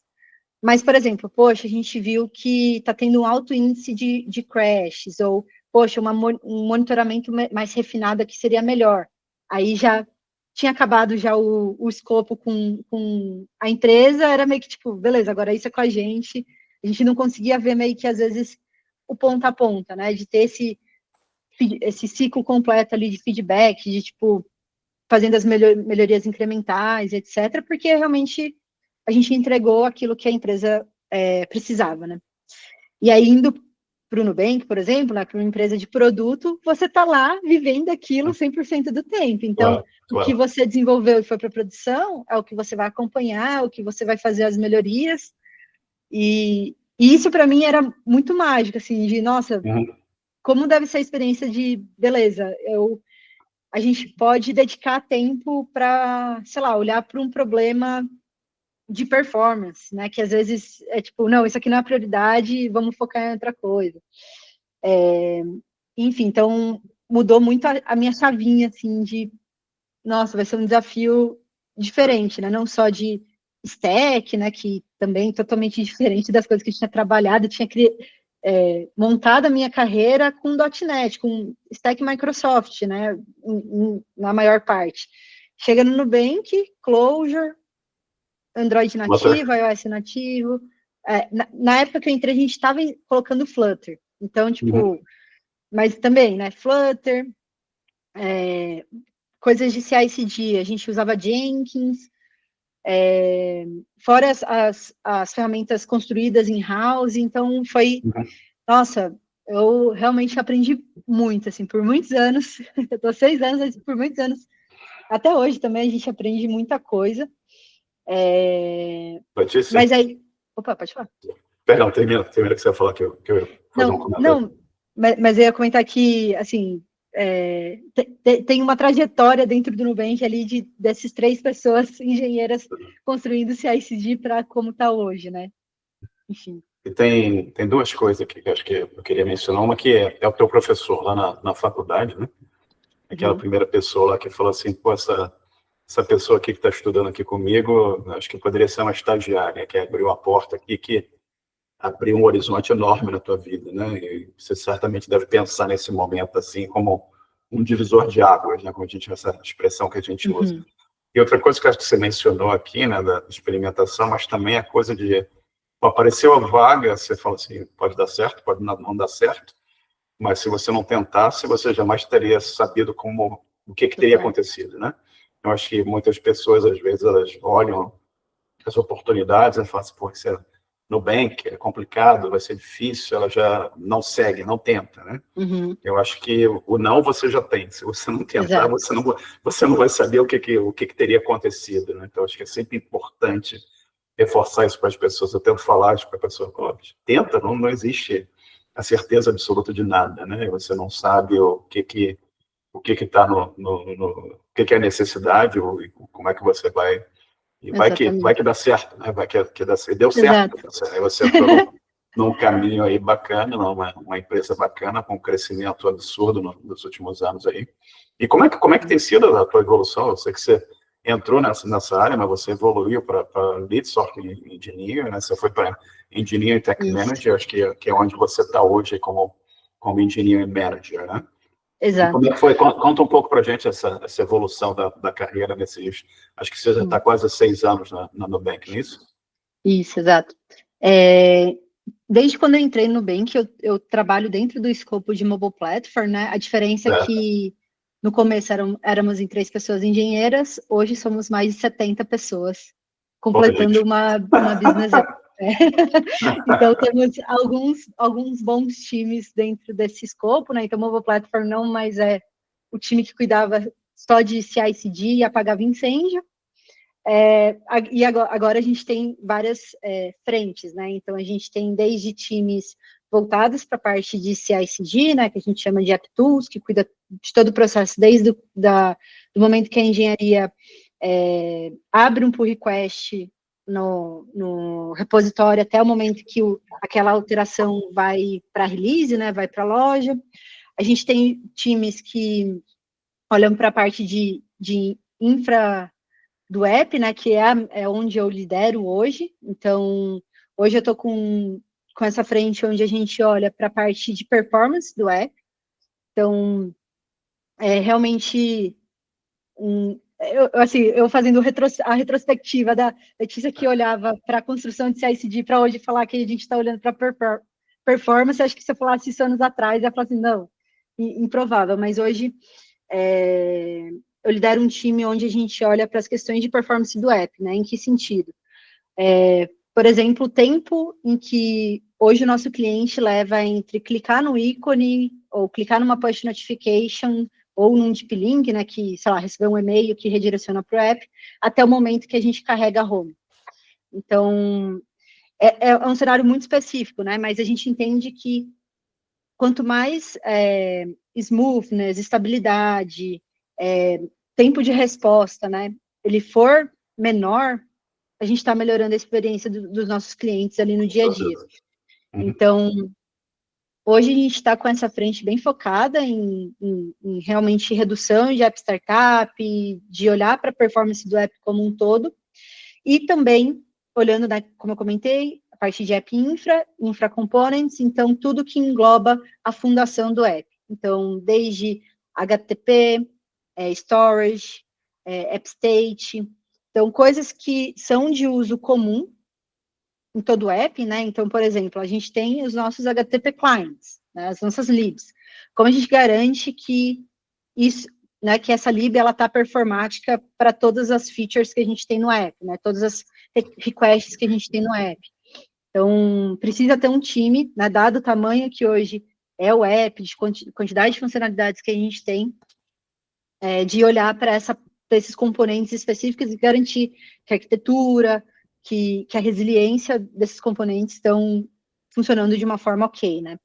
mas, por exemplo, poxa, a gente viu que está tendo um alto índice de crashes, ou, poxa, um monitoramento mais refinado aqui seria melhor. Aí já tinha acabado já o escopo com a empresa, era meio que tipo, beleza, agora isso é com a gente não conseguia ver meio que, às vezes, o ponta a ponta, né, de ter esse ciclo completo ali de feedback, de, tipo, fazendo as melhorias incrementais, etc., porque realmente a gente entregou aquilo que a empresa precisava, né? E aí, indo para o Nubank, por exemplo, né, para uma empresa de produto, você está lá vivendo aquilo 100% do tempo. Então, o que você desenvolveu e foi para a produção é o que você vai acompanhar, o que você vai fazer as melhorias. E isso, para mim, era muito mágico, assim, de, nossa, como deve ser a experiência de, beleza, a gente pode dedicar tempo para, sei lá, olhar para um problema de performance, né? Que às vezes é tipo, não, isso aqui não é prioridade, vamos focar em outra coisa. Enfim, então mudou muito a minha chavinha, assim, de, nossa, vai ser um desafio diferente, né? Não só de stack, né? Que também totalmente diferente das coisas que a gente tinha trabalhado, tinha montado a minha carreira com .NET, com stack Microsoft, né? Na maior parte. Chega no Nubank, Clojure, Android nativo, iOS nativo. Na época que eu entrei, a gente estava colocando Flutter. Então, tipo, mas também, né? Flutter, coisas de CI/CD, a gente usava Jenkins, fora as ferramentas construídas in-house, então foi, nossa, eu realmente aprendi muito, assim, por muitos anos, eu tô 6 anos, mas por muitos anos, até hoje também a gente aprende muita coisa. Letícia? Mas aí, opa, pode falar. Perdão, termina que você ia falar que eu ia fazer um comentário. Não, mas eu ia comentar que, assim, tem uma trajetória dentro do Nubank ali dessas 3 pessoas engenheiras construindo o CI/CD para como está hoje, né? Enfim. E tem 2 coisas aqui que eu acho que eu queria mencionar. Uma que é o teu professor lá na faculdade, né? Aquela primeira pessoa lá que falou assim, pô, essa pessoa aqui que está estudando aqui comigo, acho que poderia ser uma estagiária, que abriu uma porta aqui que abriu um horizonte enorme na tua vida, né? E você certamente deve pensar nesse momento assim como um divisor de águas, né? Como a gente essa expressão que a gente usa. E outra coisa que eu acho que você mencionou aqui, né, da experimentação, mas também a coisa de apareceu a vaga, você fala assim, pode dar certo, pode não dar certo, mas se você não tentasse, você jamais teria sabido o que teria acontecido, né? Eu acho que muitas pessoas, às vezes, elas olham as oportunidades e falam assim, pô, isso é Nubank, é complicado, vai ser difícil, ela já não segue, não tenta, né? Eu acho que o não você já tem. Se você não tentar, você não vai saber o que teria acontecido, né? Então, acho que é sempre importante reforçar isso para as pessoas. Eu tento falar isso para a pessoa, tenta, não existe a certeza absoluta de nada, né? Você não sabe o o que está o que é a necessidade, e como é que você vai, e vai que dá certo, né? Vai que dá certo. Deu certo. Aí você entrou num caminho aí bacana, uma empresa bacana, com um crescimento absurdo nos últimos anos aí. E como é que tem sido a tua evolução? Eu sei que você entrou nessa área, mas você evoluiu para Lead Software Engineer, né? Você foi para Engineering Tech Manager, acho que é onde você está hoje como Engineering Manager, né? Exato. E como é que foi? Conta um pouco para a gente essa evolução da carreira nesses... Acho que você já está quase 6 anos na Nubank, não é isso? Isso, exato. Desde quando eu entrei no Nubank, eu trabalho dentro do escopo de mobile platform, né? A diferença é que no começo éramos em 3 pessoas engenheiras, hoje somos mais de 70 pessoas, completando uma business. Então, temos alguns bons times dentro desse escopo, né? Então, mobile platform não mais é o time que cuidava só de CI/CD e apagava incêndio. E agora a gente tem várias frentes, né? Então, a gente tem desde times voltados para a parte de CI/CD, né, que a gente chama de App Tools, que cuida de todo o processo, desde do momento que a engenharia abre um pull request no repositório até o momento que aquela alteração vai para a release, né, vai para a loja. A gente tem times que olham para a parte de infra do app, né, que é onde eu lidero hoje. Então, hoje eu estou com essa frente onde a gente olha para a parte de performance do app. Então, realmente, eu fazendo a retrospectiva da Letícia, que olhava para a construção de CI/CD, para hoje falar que a gente está olhando para performance, acho que se eu falasse isso anos atrás, eu ia falar assim, não, improvável. Mas hoje, eu lidero um time onde a gente olha para as questões de performance do app, né? Em que sentido? Por exemplo, o tempo em que hoje o nosso cliente leva entre clicar no ícone, ou clicar numa push notification, ou num deep link, né, que, sei lá, recebeu um e-mail que redireciona para o app, até o momento que a gente carrega a home. Então, é um cenário muito específico, né, mas a gente entende que quanto mais smoothness, estabilidade, tempo de resposta, né, ele for menor, a gente está melhorando a experiência dos nossos clientes ali no dia a dia. Então, hoje a gente está com essa frente bem focada em realmente redução de app startup, de olhar para a performance do app como um todo, e também olhando, né, como eu comentei, a parte de app infra components, então tudo que engloba a fundação do app. Então, desde HTTP, storage, app state, então coisas que são de uso comum em todo o app, né? Então, por exemplo, a gente tem os nossos HTTP clients, né, as nossas libs. Como a gente garante que isso, né, que essa lib ela está performática para todas as features que a gente tem no app, né? Todas as requests que a gente tem no app. Então, precisa ter um time, né, dado o tamanho que hoje é o app, de quantidade de funcionalidades que a gente tem, de olhar para esses componentes específicos e garantir que a arquitetura, que a resiliência desses componentes estão funcionando de uma forma ok, né?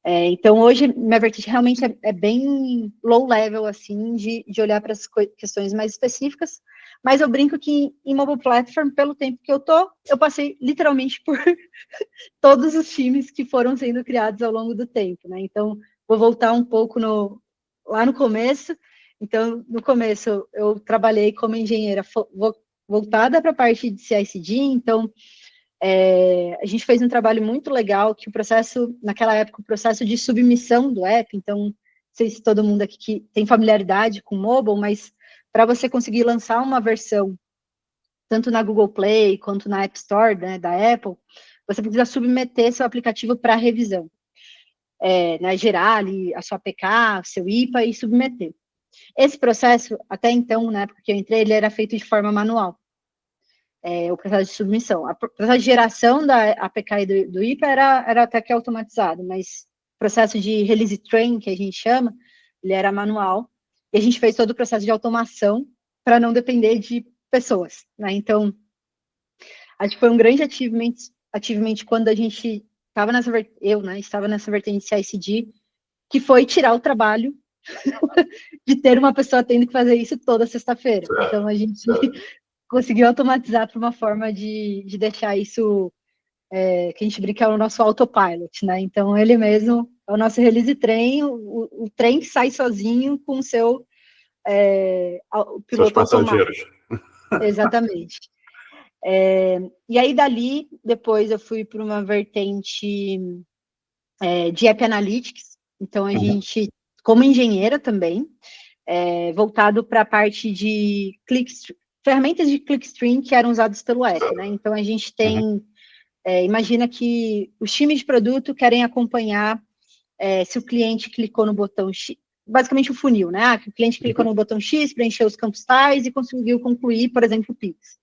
Então, hoje, minha vertente realmente é bem low level, assim, de olhar para as questões mais específicas, mas eu brinco que em mobile platform, pelo tempo que eu passei literalmente por todos os times que foram sendo criados ao longo do tempo, né? Então, vou voltar um pouco lá no começo. Então, no começo, eu trabalhei como engenheira voltada para a parte de CI/CD, então, a gente fez um trabalho muito legal, que naquela época, o processo de submissão do app, então, não sei se todo mundo aqui que tem familiaridade com mobile, mas para você conseguir lançar uma versão, tanto na Google Play, quanto na App Store, né, da Apple, você precisa submeter seu aplicativo para revisão, né, gerar ali a sua APK, seu IPA e submeter. Esse processo, até então, na época que eu entrei, ele era feito de forma manual. O processo de submissão. O processo de geração da APK e do IPA era até que automatizado, mas o processo de release train, que a gente chama, ele era manual, e a gente fez todo o processo de automação para não depender de pessoas, né? Então, acho que foi um grande achievement quando a gente estava estava nessa vertente CI/CD, que foi tirar o trabalho de ter uma pessoa tendo que fazer isso toda sexta-feira. Então, a gente conseguiu automatizar para uma forma de deixar isso, que a gente brinca, é o nosso autopilot, né? Então, ele mesmo é o nosso release train, o trem que sai sozinho com o seu o Seus piloto automático. passageiros. Exatamente. E aí, dali, depois eu fui para uma vertente de App Analytics. Então, a gente, como engenheira também, voltado para a parte de ferramentas de clickstream que eram usadas pelo app, né? Então, a gente tem, imagina que os times de produto querem acompanhar se o cliente clicou no botão X, basicamente o funil, né? Que o cliente clicou no botão X, preencheu os campos tais e conseguiu concluir, por exemplo, o Pix.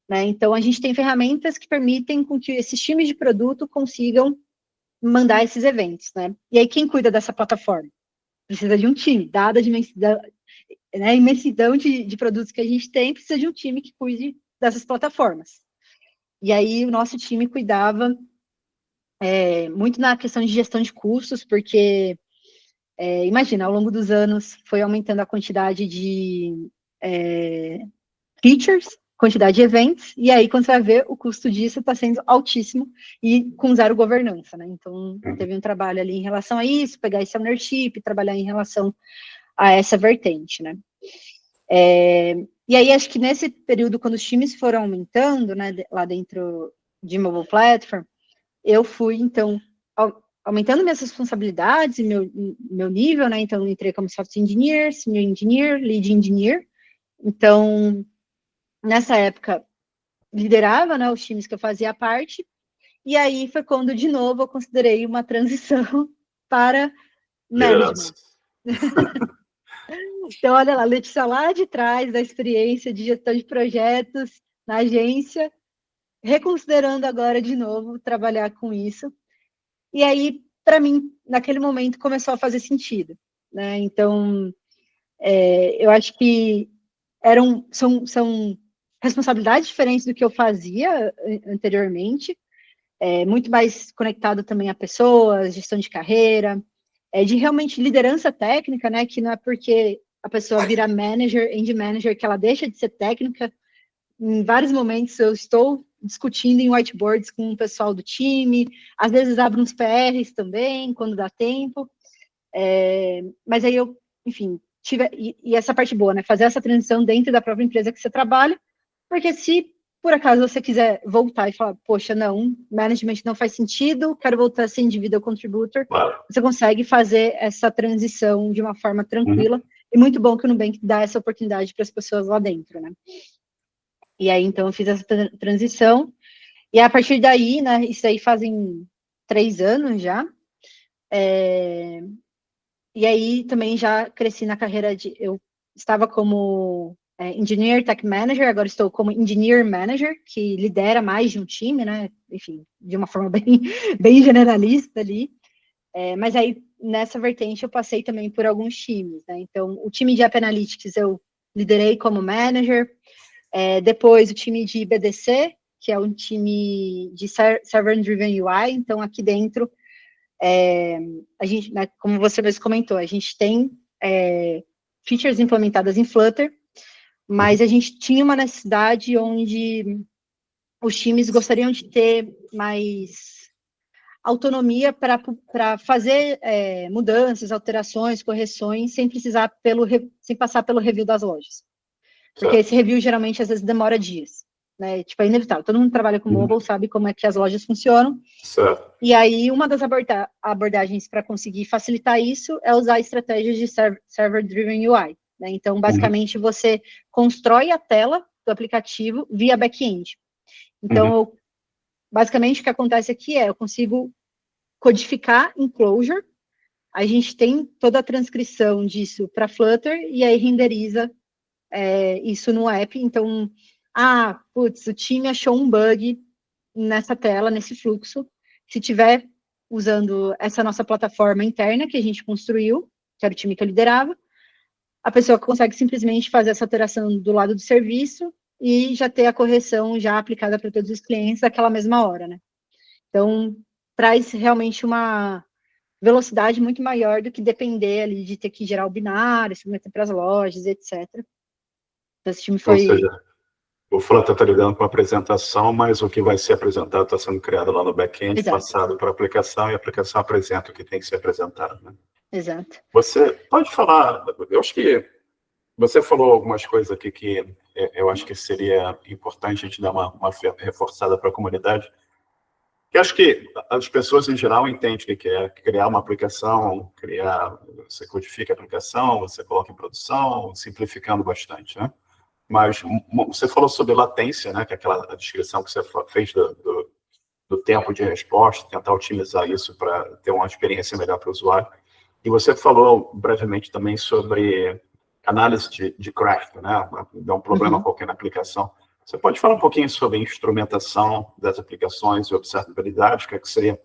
Né? Então, a gente tem ferramentas que permitem com que esses times de produto consigam mandar esses eventos, né? E aí, quem cuida dessa plataforma? Precisa de um time, dada a imensidão, né, imensidão de produtos que a gente tem, precisa de um time que cuide dessas plataformas. E aí, o nosso time cuidava muito na questão de gestão de custos, porque, imagina, ao longo dos anos, foi aumentando a quantidade de features, quantidade de eventos, e aí, quando você vai ver, o custo disso está sendo altíssimo e com zero governança, né? Então, teve um trabalho ali em relação a isso, pegar esse ownership, trabalhar em relação a essa vertente, né? E aí, acho que nesse período, quando os times foram aumentando, né, lá dentro de Mobile Platform, eu fui, então, aumentando minhas responsabilidades e meu nível, né? Então, eu entrei como Software Engineer, Senior Engineer, Lead Engineer. Então, nessa época, liderava, né, os times que eu fazia parte, e aí foi quando, de novo, eu considerei uma transição para management. Então, olha lá, Letícia lá de trás, da experiência de gestão de projetos na agência, reconsiderando agora de novo trabalhar com isso. E aí, para mim, naquele momento, começou a fazer sentido. Né? Então, eu acho que são responsabilidades diferentes do que eu fazia anteriormente, muito mais conectado também a pessoas, gestão de carreira, de realmente liderança técnica, né? Que não é porque a pessoa vira manager, end manager, que ela deixa de ser técnica. Em vários momentos eu estou discutindo em whiteboards com o pessoal do time, às vezes abro uns PRs também, quando dá tempo. Mas aí eu, enfim, e essa parte boa, né? Fazer essa transição dentro da própria empresa que você trabalha, porque se por acaso você quiser voltar e falar, poxa, não, management não faz sentido, quero voltar a ser individual contributor, você consegue fazer essa transição de uma forma tranquila, e muito bom que o Nubank dá essa oportunidade para as pessoas lá dentro, né? E aí, então, eu fiz essa transição, e a partir daí, né, isso aí fazem 3 anos já, e aí também já cresci na carreira eu estava como Engineer Tech Manager, agora estou como Engineer Manager, que lidera mais de um time, né? Enfim, de uma forma bem generalista ali. Mas aí, nessa vertente, eu passei também por alguns times, né? Então, o time de App Analytics eu liderei como Manager, depois o time de BDC, que é um time de Server Driven UI, então aqui dentro, a gente, né, como você mesmo comentou, a gente tem features implementadas em Flutter, mas a gente tinha uma necessidade onde os times gostariam de ter mais autonomia para fazer mudanças, alterações, correções, sem passar pelo review das lojas. Porque esse review, geralmente, às vezes demora dias. Né? Tipo, é inevitável. Todo mundo que trabalha com mobile sabe como é que as lojas funcionam. Certo. E aí, uma das abordagens para conseguir facilitar isso é usar estratégias de Server-Driven UI. Né? Então, basicamente, você constrói a tela do aplicativo via back-end. Então, basicamente, o que acontece aqui eu consigo codificar em Clojure, a gente tem toda a transcrição disso para Flutter, e aí renderiza isso no app. Então, o time achou um bug nessa tela, nesse fluxo. Se tiver usando essa nossa plataforma interna que a gente construiu, que era o time que eu liderava, a pessoa consegue simplesmente fazer essa alteração do lado do serviço e já ter a correção já aplicada para todos os clientes naquela mesma hora, né? Então, traz realmente uma velocidade muito maior do que depender ali de ter que gerar o binário, submeter para as lojas, etc. Então, esse time foi... Ou seja, o front está lidando com a apresentação, mas o que vai ser apresentado está sendo criado lá no back-end, passado para a aplicação, e a aplicação apresenta o que tem que ser apresentado, né? Exato. Você pode falar, eu acho que você falou algumas coisas aqui que eu acho que seria importante a gente dar uma reforçada para a comunidade. Eu acho que as pessoas em geral entendem o que é criar uma aplicação, você codifica a aplicação, você coloca em produção, simplificando bastante, né? Mas você falou sobre latência, né? Que é aquela descrição que você fez do tempo de resposta, tentar otimizar isso para ter uma experiência melhor para o usuário. E você falou brevemente também sobre análise de crash, né? Dá um problema qualquer na aplicação. Você pode falar um pouquinho sobre a instrumentação das aplicações e observabilidade, que seria...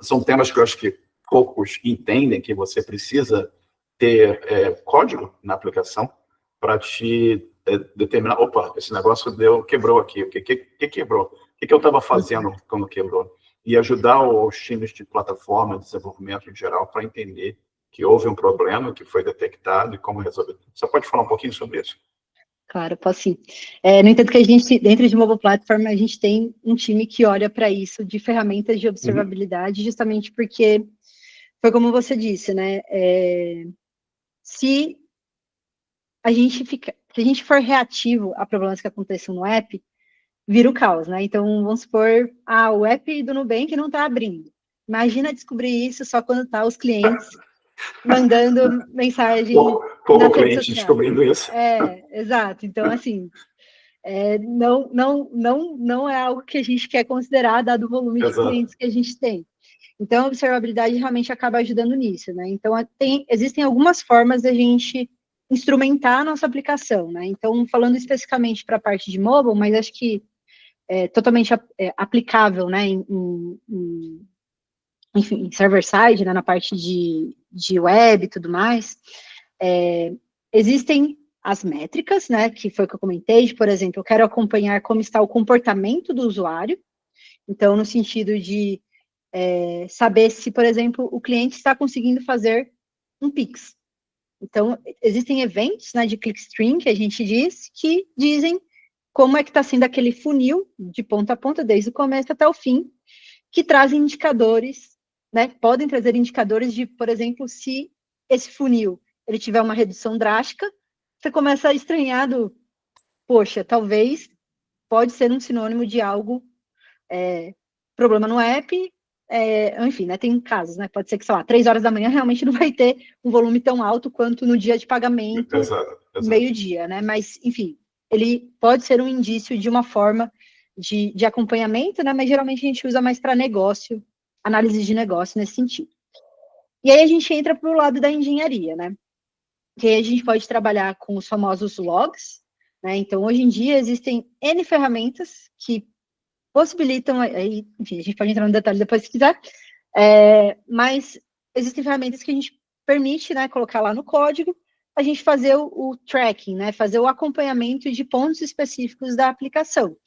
São temas que eu acho que poucos entendem, que você precisa ter código na aplicação para te determinar, opa, esse negócio quebrou aqui, o que quebrou? O que eu estava fazendo quando quebrou? E ajudar os times de plataforma, de desenvolvimento em geral, para entender que houve um problema, que foi detectado e como resolver. Você pode falar um pouquinho sobre isso? Claro, posso sim. No entanto, que a gente, dentro de Mobile Platform, a gente tem um time que olha para isso, de ferramentas de observabilidade, justamente porque foi como você disse, né? Se a gente for reativo a problemas que aconteçam no app, vira o caos, né? Então, vamos supor, o app do Nubank não está abrindo. Imagina descobrir isso só quando tá os clientes mandando mensagem pouco cliente descobrindo isso. Exato. Então, assim, não é algo que a gente quer considerar, dado o volume de clientes que a gente tem. Então, a observabilidade realmente acaba ajudando nisso, né? Então, existem algumas formas da gente instrumentar a nossa aplicação, né? Então, falando especificamente para a parte de mobile, mas acho que é totalmente aplicável, né, enfim, server-side, né, na parte de web e tudo mais, existem as métricas, né, que foi o que eu comentei, por exemplo, eu quero acompanhar como está o comportamento do usuário, então, no sentido de saber se, por exemplo, o cliente está conseguindo fazer um Pix. Então, existem eventos, né, de clickstream, que a gente diz, que dizem como é que está sendo aquele funil, de ponta a ponta, desde o começo até o fim, que trazem indicadores, né, podem trazer indicadores de, por exemplo, se esse funil ele tiver uma redução drástica, você começa a estranhar poxa, talvez pode ser um sinônimo de algo, problema no app, enfim, né, tem casos, né, pode ser que, sei lá, 3 horas da manhã realmente não vai ter um volume tão alto quanto no dia de pagamento, meio-dia, né, mas, enfim, ele pode ser um indício de uma forma de acompanhamento, né, mas geralmente a gente usa mais para negócio, análise de negócio nesse sentido. E aí a gente entra para o lado da engenharia, né, que aí a gente pode trabalhar com os famosos logs, né, então hoje em dia existem N ferramentas que possibilitam, aí, enfim, a gente pode entrar no detalhe depois se quiser, mas existem ferramentas que a gente permite, né, colocar lá no código, a gente fazer o tracking, né, fazer o acompanhamento de pontos específicos da aplicação.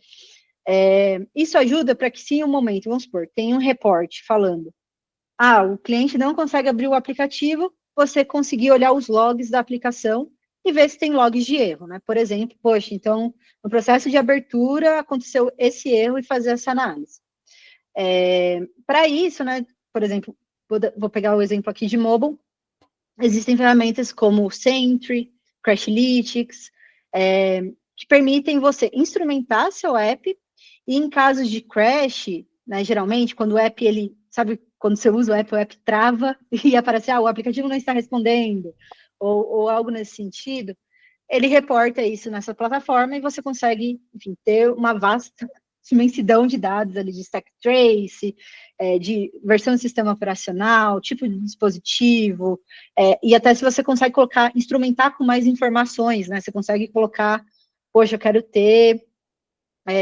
Isso ajuda para que, se em um momento, vamos supor, tem um reporte falando, o cliente não consegue abrir o aplicativo, você conseguir olhar os logs da aplicação e ver se tem logs de erro, né? Por exemplo, poxa, então, no processo de abertura aconteceu esse erro e fazer essa análise. Para isso, né, por exemplo, vou pegar o exemplo aqui de mobile, existem ferramentas como o Sentry, Crashlytics, que permitem você instrumentar seu app e em casos de crash, né, geralmente, quando o app, sabe, quando você usa o app trava e aparece, o aplicativo não está respondendo, ou algo nesse sentido, ele reporta isso nessa plataforma e você consegue, enfim, ter uma vasta imensidão de dados ali de stack trace, de versão do sistema operacional, tipo de dispositivo, e até se você consegue instrumentar com mais informações, né? Você consegue colocar, poxa, eu quero ter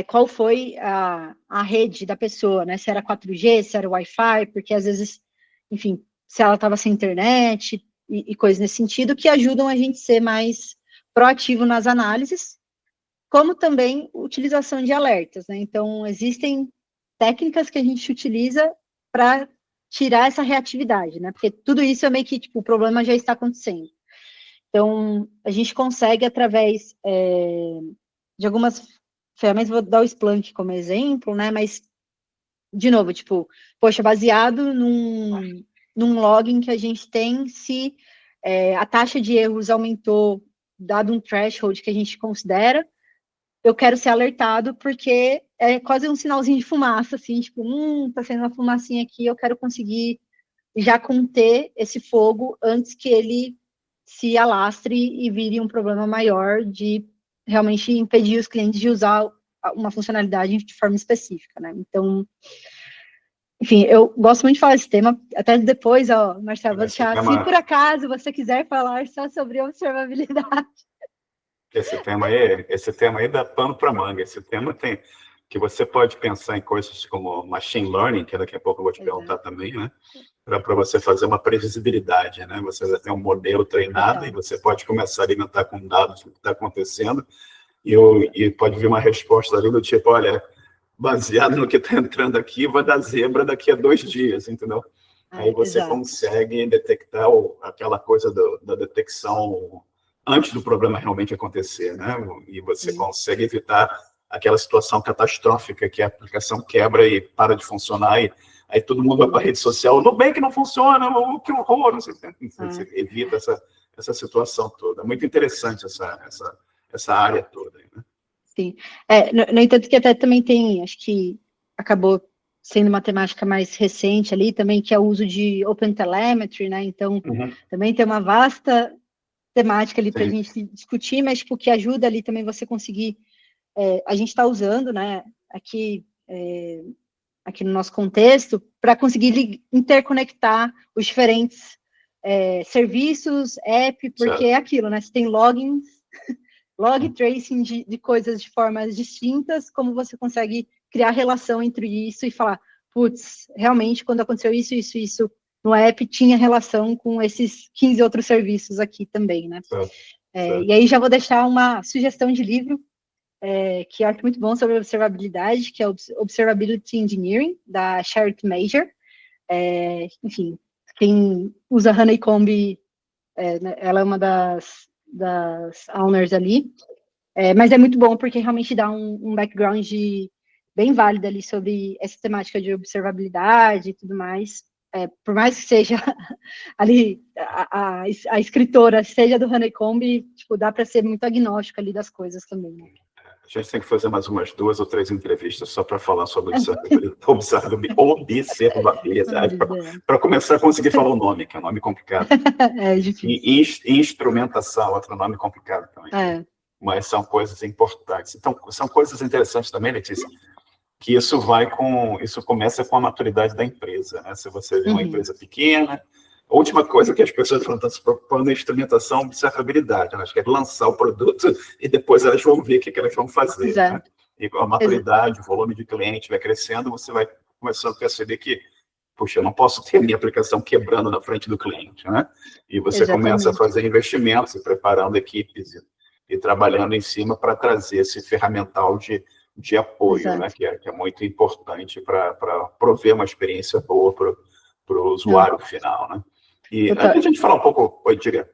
qual foi a rede da pessoa, né? Se era 4G, se era Wi-Fi, porque às vezes, enfim, se ela estava sem internet e coisas nesse sentido, que ajudam a gente a ser mais proativo nas análises, como também utilização de alertas, né? Então, existem técnicas que a gente utiliza para tirar essa reatividade, né? Porque tudo isso é meio que, tipo, o problema já está acontecendo. Então, a gente consegue, através de algumas ferramentas, vou dar o Splunk como exemplo, né? Mas, de novo, tipo, poxa, baseado num login que a gente tem, se a taxa de erros aumentou, dado um threshold que a gente considera, eu quero ser alertado, porque é quase um sinalzinho de fumaça, assim, tipo, tá saindo uma fumacinha aqui, eu quero conseguir já conter esse fogo antes que ele se alastre e vire um problema maior de realmente impedir os clientes de usar uma funcionalidade de forma específica, né? Então, enfim, eu gosto muito de falar desse tema, até depois, ó, Marcelo, vou deixar, se por acaso você quiser falar só sobre observabilidade. Esse tema aí dá pano para manga. Esse tema tem que você pode pensar em coisas como machine learning, que daqui a pouco eu vou te perguntar também, né? Para você fazer uma previsibilidade, né? Você já tem um modelo treinado e você pode começar a alimentar com dados do que está acontecendo e pode vir uma resposta ali do tipo, olha, baseado no que está entrando aqui, vai dar zebra daqui a 2 dias, entendeu? Aí você consegue detectar aquela coisa da detecção antes do problema realmente acontecer, né? E você consegue evitar aquela situação catastrófica que a aplicação quebra e para de funcionar, e aí todo mundo vai para a rede social, no bem que não funciona, que horror, não sei, você evita essa situação toda. É muito interessante essa área toda, né? Sim. No entanto, que até também tem, acho que acabou sendo uma temática mais recente ali também, que é o uso de OpenTelemetry, né? Então, também tem uma vasta temática ali para a gente discutir, mas tipo, que ajuda ali também você conseguir, a gente está usando, né, aqui no nosso contexto, para conseguir interconectar os diferentes serviços, app, porque é aquilo, né? Você tem logins, log tracing de coisas de formas distintas, como você consegue criar relação entre isso e falar, putz, realmente, quando aconteceu isso no app, tinha relação com esses 15 outros serviços aqui também, né? E aí já vou deixar uma sugestão de livro, que eu acho muito bom sobre observabilidade, que é Observability Engineering, da Charlotte Major. Enfim, quem usa Honeycomb, ela é uma das owners ali, mas é muito bom porque realmente dá um background bem válido ali sobre essa temática de observabilidade e tudo mais. Por mais que seja ali a escritora seja do Honeycomb, tipo, dá para ser muito agnóstico ali das coisas também, né? A gente tem que fazer mais umas 2 ou 3 entrevistas só para falar sobre observabilidade, para começar a conseguir falar o nome, que é um nome complicado. É difícil. E instrumentação, outro nome complicado também. Mas são coisas importantes. Então, são coisas interessantes também, Letícia, que isso começa com a maturidade da empresa, né? Se você é uma empresa pequena, a última coisa que as pessoas estão se preocupando é instrumentação, observabilidade. Elas querem lançar o produto e depois elas vão ver o que elas vão fazer. Né? E a maturidade, o volume de cliente vai crescendo, você vai começando a perceber que, puxa, eu não posso ter a minha aplicação quebrando na frente do cliente, né? E você começa a fazer investimentos, e preparando equipes e trabalhando em cima para trazer esse ferramental de apoio, né? Que é muito importante para prover uma experiência boa para o usuário final, né? E antes de a gente falar um pouco... Oi, diga.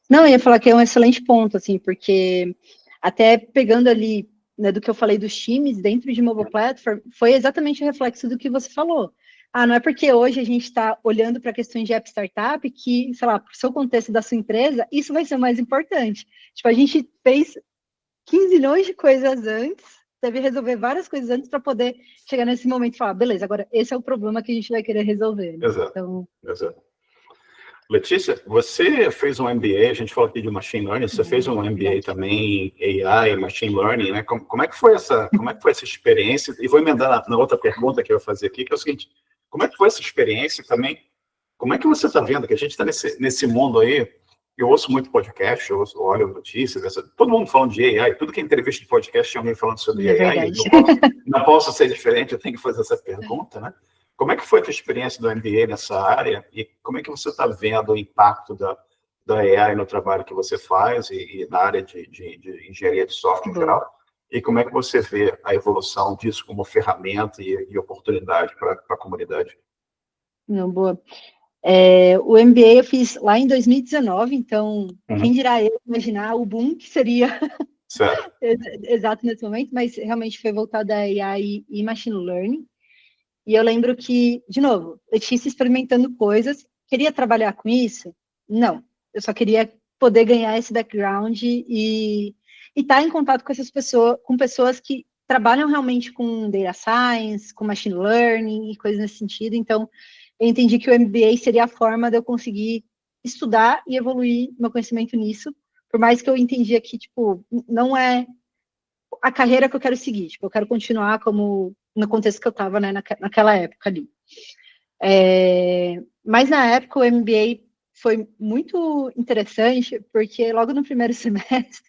Não, eu ia falar que é um excelente ponto, assim, porque até pegando ali, né, do que eu falei dos times dentro de Mobile Platform, foi exatamente o reflexo do que você falou. Não é porque hoje a gente está olhando para questões de app startup que, sei lá, para o seu contexto da sua empresa, isso vai ser o mais importante. Tipo, a gente fez 15 milhões de coisas antes, deve resolver várias coisas antes para poder chegar nesse momento e falar, beleza, agora esse é o problema que a gente vai querer resolver. Né? Exato, então... exato. Letícia, você fez um MBA, a gente falou aqui de Machine Learning, você fez um MBA também em AI, Machine Learning, né? Como é que foi essa experiência? E vou emendar na outra pergunta que eu vou fazer aqui, que é o seguinte, como é que foi essa experiência também? Como é que você está vendo que a gente está nesse mundo aí? Eu ouço muito podcast, eu olho notícias, todo mundo falando de AI, tudo que é entrevista de podcast tem alguém falando sobre AI, não posso ser diferente, eu tenho que fazer essa pergunta, né? Como é que foi a tua experiência do MBA nessa área e como é que você está vendo o impacto da AI no trabalho que você faz e na área de engenharia de software em geral? E como é que você vê a evolução disso como ferramenta e oportunidade para a comunidade? Não, boa. O MBA eu fiz lá em 2019, então, quem dirá eu imaginar o boom que seria exato nesse momento, mas realmente foi voltado a AI e Machine Learning. E eu lembro que, de novo, Letícia experimentando coisas, queria trabalhar com isso? Não. Eu só queria poder ganhar esse background e estar em contato com essas pessoas, com pessoas que trabalham realmente com data science, com machine learning e coisas nesse sentido. Então, eu entendi que o MBA seria a forma de eu conseguir estudar e evoluir meu conhecimento nisso, por mais que eu entendia que, tipo, não é a carreira que eu quero seguir, tipo, eu quero continuar como no contexto que eu estava, né, naquela época ali. Mas na época o MBA foi muito interessante, porque logo no primeiro semestre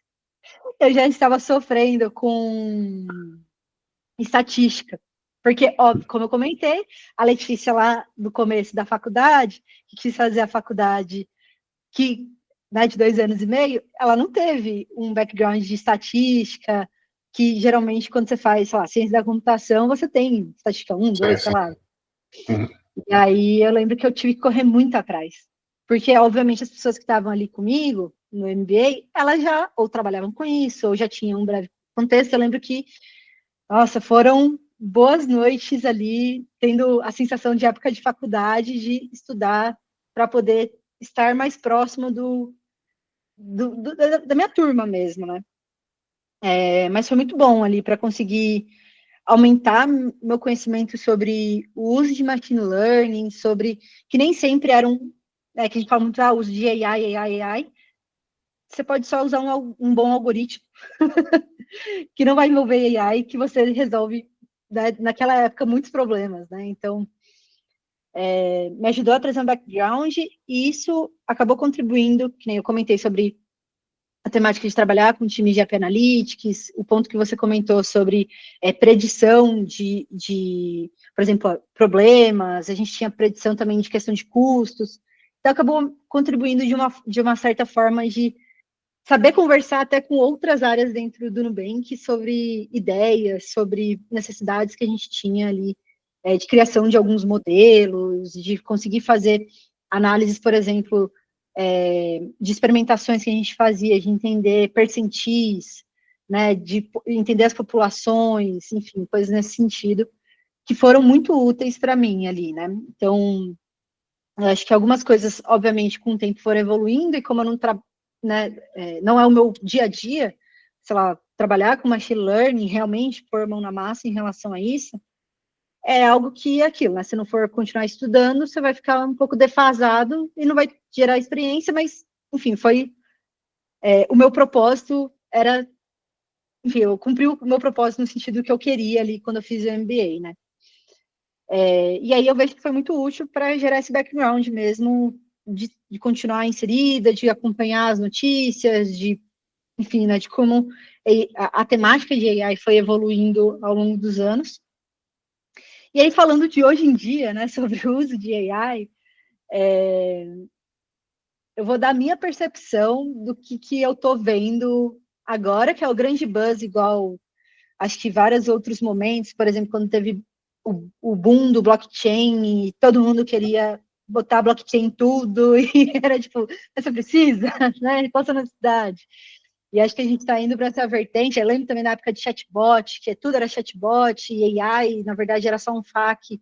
eu já estava sofrendo com estatística. Porque, óbvio, como eu comentei, a Letícia lá no começo da faculdade, que quis fazer a faculdade que, né, de 2 anos e meio, ela não teve um background de estatística, que geralmente quando você faz, sei lá, ciência da computação, você tem estatística 1, 2, sei lá. E aí eu lembro que eu tive que correr muito atrás. Porque, obviamente, as pessoas que estavam ali comigo, no MBA, elas já ou trabalhavam com isso, ou já tinham um breve contexto. Eu lembro que, nossa, foram boas noites ali, tendo a sensação de época de faculdade, de estudar para poder estar mais próximo da minha turma mesmo, né? Mas foi muito bom ali para conseguir aumentar meu conhecimento sobre o uso de machine learning, sobre que nem sempre era que a gente fala muito, uso de AI. Você pode só usar um bom algoritmo que não vai envolver AI, que você resolve, né, naquela época, muitos problemas, né? Então, me ajudou a trazer um background e isso acabou contribuindo, que nem eu comentei sobre a temática de trabalhar com times de AP Analytics, o ponto que você comentou sobre predição por exemplo, problemas, a gente tinha predição também de questão de custos, então acabou contribuindo de uma certa forma de saber conversar até com outras áreas dentro do Nubank sobre ideias, sobre necessidades que a gente tinha ali, de criação de alguns modelos, de conseguir fazer análises, por exemplo, de experimentações que a gente fazia, de entender percentis, né, de entender as populações, enfim, coisas nesse sentido, que foram muito úteis para mim ali, né? Então, eu acho que algumas coisas, obviamente, com o tempo foram evoluindo, e como eu não, né, não é o meu dia a dia, sei lá, trabalhar com machine learning, realmente pôr a mão na massa em relação a isso, é algo que é aquilo, né? Se não for continuar estudando, você vai ficar um pouco defasado e não vai gerar experiência, mas, enfim, o meu propósito era, enfim, eu cumpri o meu propósito no sentido que eu queria ali quando eu fiz o MBA, né? E aí eu vejo que foi muito útil para gerar esse background mesmo, de continuar inserida, de acompanhar as notícias, enfim, né, de como a temática de AI foi evoluindo ao longo dos anos. E aí, falando de hoje em dia, né, sobre o uso de AI, eu vou dar a minha percepção do que eu estou vendo agora, que é o grande buzz, igual acho que vários outros momentos, por exemplo, quando teve o boom do blockchain e todo mundo queria botar blockchain em tudo, e era tipo, você precisa, né? Qual a sua necessidade? E acho que a gente está indo para essa vertente. Eu lembro também na época de chatbot, que tudo era chatbot, e AI, na verdade, era só um FAQ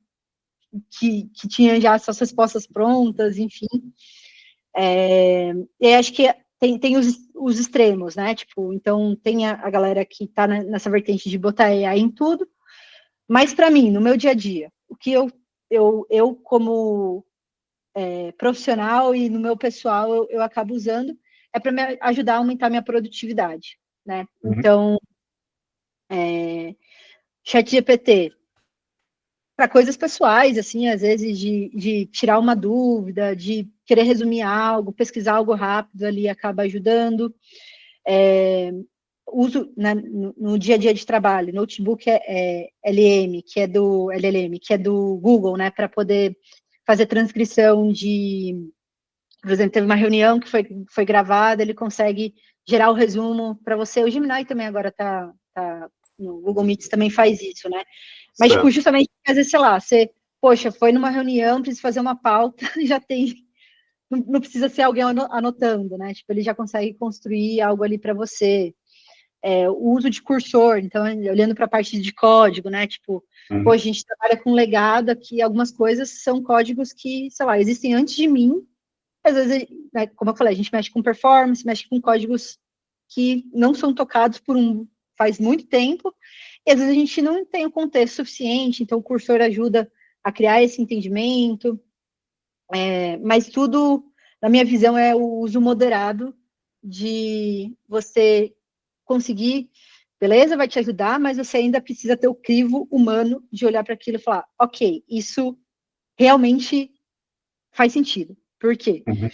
que tinha já suas respostas prontas, enfim. E acho que tem os extremos, né? Tipo, então tem a galera que está nessa vertente de botar AI em tudo, mas para mim, no meu dia a dia, o que eu como profissional e no meu pessoal eu acabo usando é para me ajudar a aumentar minha produtividade, né? Então, ChatGPT para coisas pessoais, assim, às vezes de tirar uma dúvida, de querer resumir algo, pesquisar algo rápido ali acaba ajudando. Uso, né, no dia a dia de trabalho, notebook LLM, que é do Google, né, para poder fazer transcrição por exemplo, teve uma reunião que foi gravada, ele consegue gerar o resumo para você. O Gemini também agora tá no Google Meets também faz isso, né? Mas, tipo, justamente, às vezes, sei lá, você poxa, foi numa reunião, precisa fazer uma pauta, já tem, não precisa ser alguém anotando, né? Tipo, ele já consegue construir algo ali para você. O uso de cursor, então, olhando para a parte de código, né? Tipo, Uhum. hoje a gente trabalha com legado aqui, algumas coisas são códigos que, sei lá, existem antes de mim. Às vezes, né, como eu falei, a gente mexe com performance, mexe com códigos que não são tocados faz muito tempo, e às vezes a gente não tem o contexto suficiente, então o cursor ajuda a criar esse entendimento, mas tudo, na minha visão, é o uso moderado de você conseguir, beleza, vai te ajudar, mas você ainda precisa ter o crivo humano de olhar para aquilo e falar, ok, isso realmente faz sentido. Por quê? Uhum.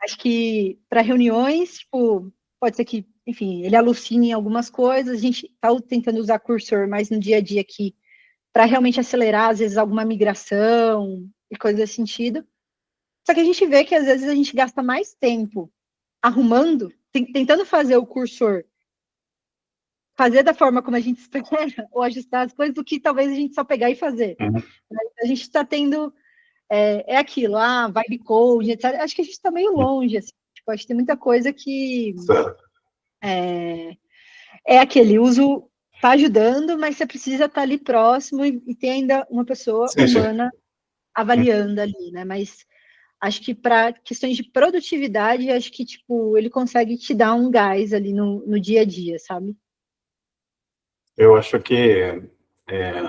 Acho que para reuniões, tipo, pode ser que, enfim, ele alucine em algumas coisas, a gente está tentando usar cursor mais no dia a dia aqui, para realmente acelerar, às vezes, alguma migração e coisas desse sentido. Só que a gente vê que, às vezes, a gente gasta mais tempo arrumando, tentando fazer o cursor fazer da forma como a gente espera, ou ajustar as coisas, do que talvez a gente só pegar e fazer. Uhum. A gente está tendo, aquilo, vibe code, etc. Acho que a gente está meio longe, assim. Tipo, acho que tem muita coisa que Certo. é aquele uso, está ajudando, mas você precisa estar ali próximo e ter ainda uma pessoa Sim, sim. humana avaliando ali, né? Mas acho que para questões de produtividade, acho que, tipo, ele consegue te dar um gás ali no dia a dia, sabe? Eu acho que é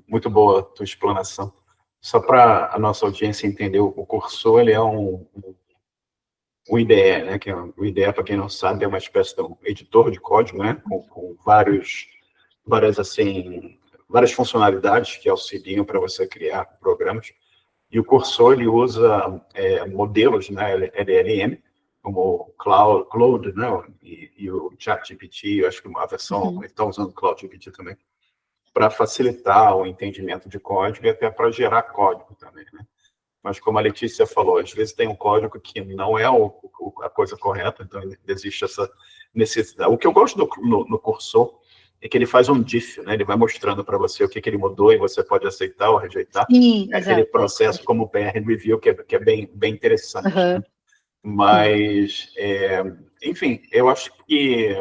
muito boa a tua explanação. Só para a nossa audiência entender, o Cursor, ele é um IDE, né? Que o IDE, para quem não sabe, é uma espécie de um editor de código, né? Com várias, assim, várias funcionalidades que auxiliam para você criar programas. E o Cursor, ele usa modelos, né? LLM, como o Claude, né? E o ChatGPT, eu acho que uma versão, ele está usando o CloudGPT também, para facilitar o entendimento de código e até para gerar código também, né? Mas como a Letícia falou, às vezes tem um código que não é a coisa correta, então existe essa necessidade. O que eu gosto no Cursor é que ele faz um diff, né? Ele vai mostrando para você o que ele mudou e você pode aceitar ou rejeitar. Sim, É aquele exato. processo como o PR Review, que é bem interessante, né? Uhum, sim. Mas, enfim, eu acho que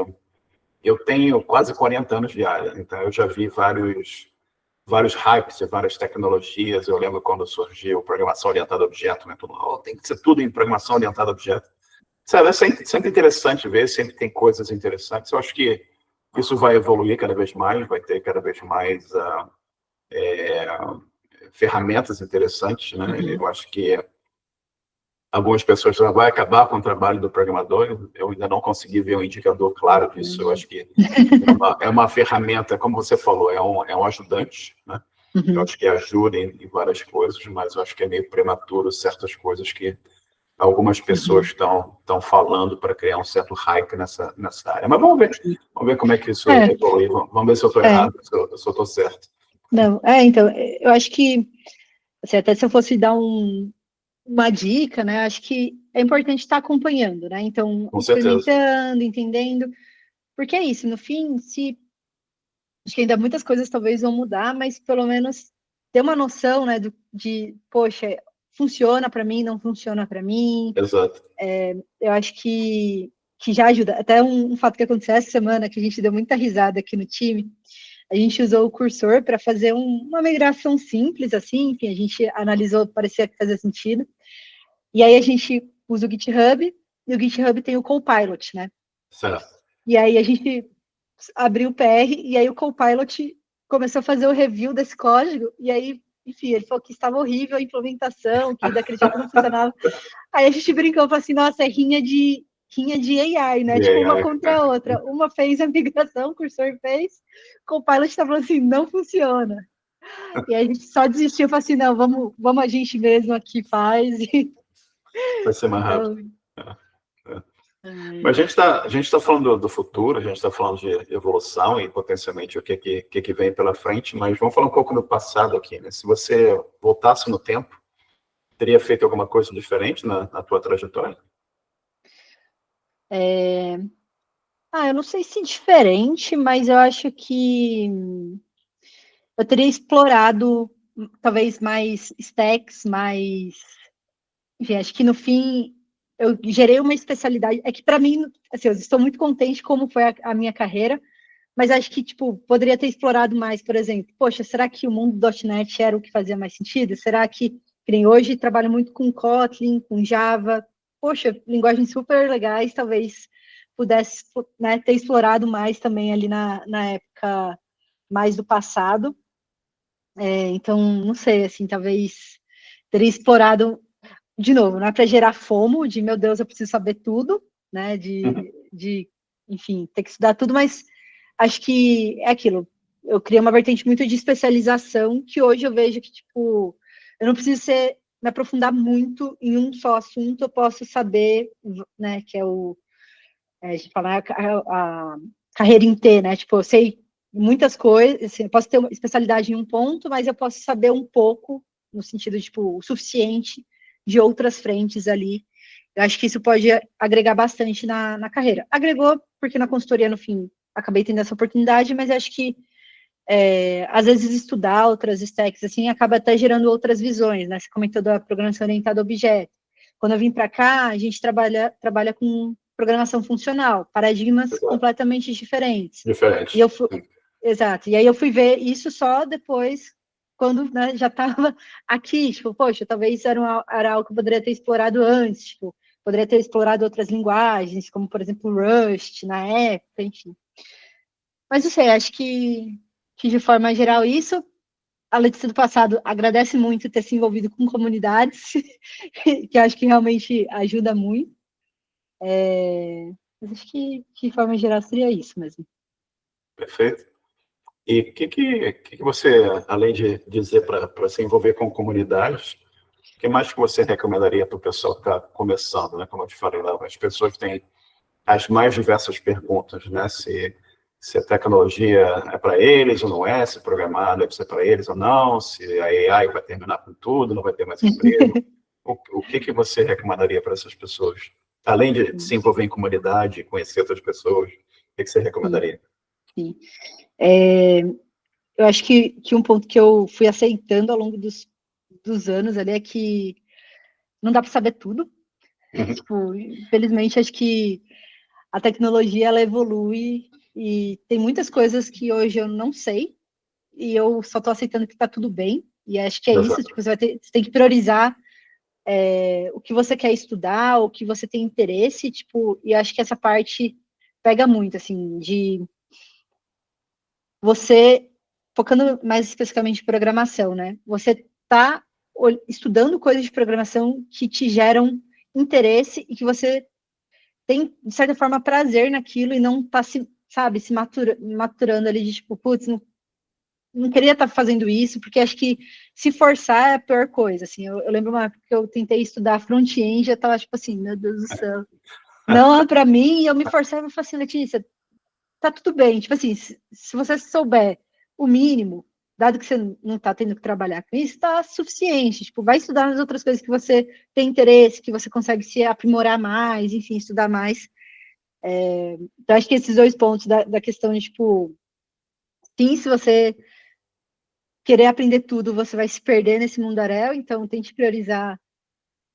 eu tenho quase 40 anos de área, então eu já vi vários hypes e várias tecnologias. Eu lembro quando surgiu programação orientada a objeto, né? Tem que ser tudo em programação orientada a objeto. Sabe, é sempre interessante ver, sempre tem coisas interessantes. Eu acho que isso vai evoluir cada vez mais, vai ter cada vez mais ferramentas interessantes, né? Uhum. Eu acho que algumas pessoas já vai acabar com o trabalho do programador. Eu ainda não consegui ver um indicador claro disso. Eu acho que é uma ferramenta, como você falou, é um ajudante, né? Eu Uhum. acho que ajuda em várias coisas, mas eu acho que é meio prematuro certas coisas que algumas pessoas Uhum. estão falando para criar um certo hype nessa área. Mas vamos ver como é que isso É, evolui. Vamos ver se eu estou é, errado, se eu estou certo. não, então, eu acho que, assim, até se eu fosse dar uma dica, né, acho que é importante estar acompanhando, né, então, Com certeza. experimentando, entendendo, porque é isso, no fim, acho que ainda muitas coisas talvez vão mudar, mas pelo menos ter uma noção, né, poxa, funciona para mim, não funciona para mim, Exato. eu acho que já ajuda. Até um fato que aconteceu essa semana, que a gente deu muita risada aqui no time, a gente usou o cursor para fazer uma migração simples, assim, enfim, a gente analisou, parecia que fazia sentido. E aí a gente usa o GitHub, e o GitHub tem o Copilot, né? Certo. E aí a gente abriu o PR, e aí o Copilot começou a fazer o review desse código, e aí, enfim, ele falou que estava horrível a implementação, que daquele jeito não funcionava. Aí a gente brincou, falou assim, nossa, é rinha de AI, né? Tipo, uma contra a outra. Uma fez a migração, o cursor fez, o Copilot está falando assim, não funciona. E aí a gente só desistiu, falou assim, não, vamos a gente mesmo aqui faz. Vai ser mais rápido. Então, Mas a gente tá falando do futuro, a gente está falando de evolução e potencialmente o que vem pela frente, mas vamos falar um pouco do passado aqui, né? Se você voltasse no tempo, teria feito alguma coisa diferente na tua trajetória? eu não sei se diferente, mas eu acho que eu teria explorado talvez mais stacks, mais... Enfim, acho que no fim eu gerei uma especialidade. É que para mim, assim, eu estou muito contente como foi a minha carreira, mas acho que, tipo, poderia ter explorado mais, por exemplo. Poxa, será que o mundo do .NET era o que fazia mais sentido? Será que nem hoje trabalho muito com Kotlin, com Java? Poxa, linguagens super legais, talvez pudesse, né, ter explorado mais também ali na época mais do passado. Então, não sei, assim, talvez teria explorado de novo, não é para gerar FOMO, de meu Deus, eu preciso saber tudo, né? Enfim, ter que estudar tudo, mas acho que é aquilo. Eu criei uma vertente muito de especialização que hoje eu vejo que, tipo, eu não preciso me aprofundar muito em um só assunto, eu posso saber, né, que é a gente fala, a carreira em T, né? Tipo, eu sei muitas coisas, assim, eu posso ter uma especialidade em um ponto, mas eu posso saber um pouco, no sentido, tipo, o suficiente de outras frentes ali. Eu acho que isso pode agregar bastante na carreira. Agregou, porque na consultoria, no fim, acabei tendo essa oportunidade, mas acho que, às vezes, estudar outras stacks, assim, acaba até gerando outras visões, né? Você comentou da programação orientada a objeto. Quando eu vim para cá, a gente trabalha com programação funcional, paradigmas Exato. completamente diferentes. Diferente. E eu fui, exato. E aí eu fui ver isso só depois, quando, né, já estava aqui, tipo, poxa, talvez era algo que eu poderia ter explorado antes, tipo, poderia ter explorado outras linguagens, como, por exemplo, Rust, na época, enfim. Mas não sei, acho que de forma geral isso, a Letícia do passado agradece muito ter se envolvido com comunidades, que acho que realmente ajuda muito. Mas acho que de forma geral seria isso mesmo. Perfeito. E o que você, além de dizer para se envolver com comunidades, o que mais que você recomendaria para o pessoal que está começando, né? Como eu te falei lá, as pessoas têm as mais diversas perguntas, né? Se a tecnologia é para eles ou não é, se programar deve ser para eles ou não, se a AI vai terminar com tudo, não vai ter mais emprego. O que você recomendaria para essas pessoas? Além de se envolver em comunidade, conhecer outras pessoas, o que você recomendaria? Sim. Eu acho que um ponto que eu fui aceitando ao longo dos anos ali é que não dá para saber tudo. Tipo, infelizmente, acho que a tecnologia ela evolui e tem muitas coisas que hoje eu não sei e eu só estou aceitando que está tudo bem. E acho que é isso, tipo, você tem que priorizar o que você quer estudar, o que você tem interesse, tipo, e acho que essa parte pega muito, assim, de você, focando mais especificamente em programação, né? Você está estudando coisas de programação que te geram interesse e que você tem, de certa forma, prazer naquilo e não está se maturando ali de tipo, putz, não queria estar fazendo isso, porque acho que se forçar é a pior coisa, assim, eu lembro uma época que eu tentei estudar front-end, eu estava tipo assim, meu Deus do céu, não é para mim, e eu me forçava e falei assim, Letícia, tá tudo bem, tipo assim, se você souber o mínimo, dado que você não tá tendo que trabalhar com isso, tá suficiente, tipo, vai estudar nas outras coisas que você tem interesse, que você consegue se aprimorar mais, enfim, estudar mais. Então, acho que esses dois pontos da questão de, tipo, sim, se você querer aprender tudo, você vai se perder nesse mundaréu, então tente priorizar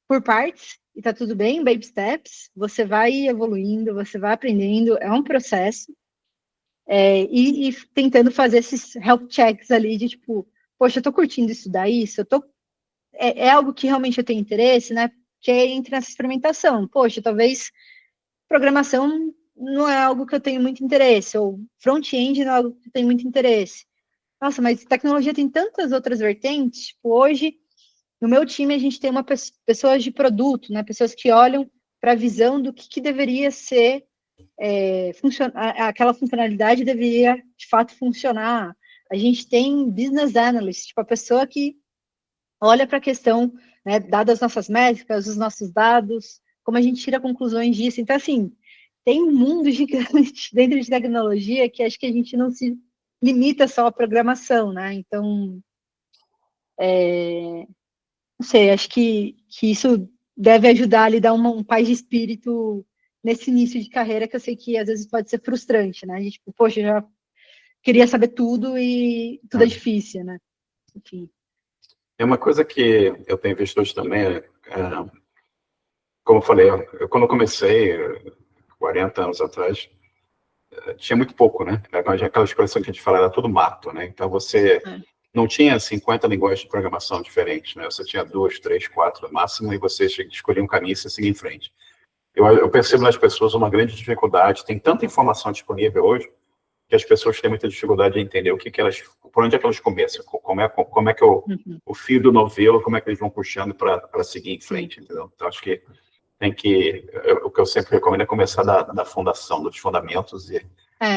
por partes, e tá tudo bem, baby steps, você vai evoluindo, você vai aprendendo, é um processo, e tentando fazer esses health checks ali de tipo, poxa, eu tô curtindo estudar isso, é algo que realmente eu tenho interesse, né? Que entra nessa experimentação. Poxa, talvez programação não é algo que eu tenho muito interesse, ou front-end não é algo que eu tenho muito interesse. Nossa, mas tecnologia tem tantas outras vertentes. Tipo, hoje, no meu time, a gente tem pessoas de produto, né? Pessoas que olham para a visão do que deveria ser aquela funcionalidade deveria, de fato, funcionar. A gente tem business analyst, tipo, a pessoa que olha para a questão, né, dadas as nossas métricas, os nossos dados, como a gente tira conclusões disso. Então, assim, tem um mundo gigante dentro de tecnologia que acho que a gente não se limita só à programação, né? Então, não sei, acho que isso deve ajudar a lhe dar um paz de espírito nesse início de carreira, que eu sei que às vezes pode ser frustrante, né? A gente, tipo, poxa, já queria saber tudo e tudo é difícil, né? Enfim. É uma coisa que eu tenho visto hoje também, como eu falei, quando eu comecei, 40 anos atrás, tinha muito pouco, né? Aquela expressão que a gente fala, era tudo mato, né? Então você não tinha 50 linguagens de programação diferentes, né? Você tinha 2, 3, 4 no máximo, e você escolhia um caminho e você seguia em frente. Eu percebo nas pessoas uma grande dificuldade, tem tanta informação disponível hoje, que as pessoas têm muita dificuldade em entender por onde é que elas começam, como é que o fio do novelo, como é que eles vão puxando para seguir em frente, entendeu? Então, acho que o que eu sempre recomendo é começar da fundação, dos fundamentos, e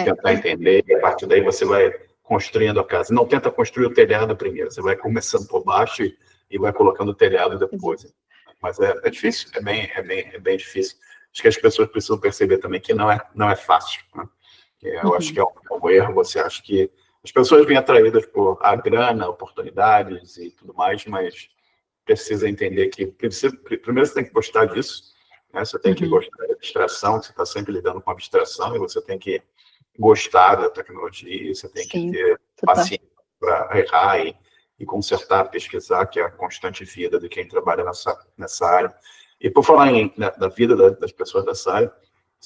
tentar entender, e a partir daí você vai construindo a casa. Não tenta construir o telhado primeiro, você vai começando por baixo e vai colocando o telhado depois. Mas é difícil, é bem difícil. Acho que as pessoas precisam perceber também que não é fácil, né? Eu acho que é um erro. Você acha que as pessoas vêm atraídas por a grana, oportunidades e tudo mais, mas precisa entender que primeiro você tem que gostar disso, né? Você tem que gostar da abstração, você está sempre lidando com abstração, e você tem que gostar da tecnologia, você tem que ter paciência para errar e consertar, pesquisar, que é a constante vida de quem trabalha nessa área. E por falar da vida das pessoas dessa área,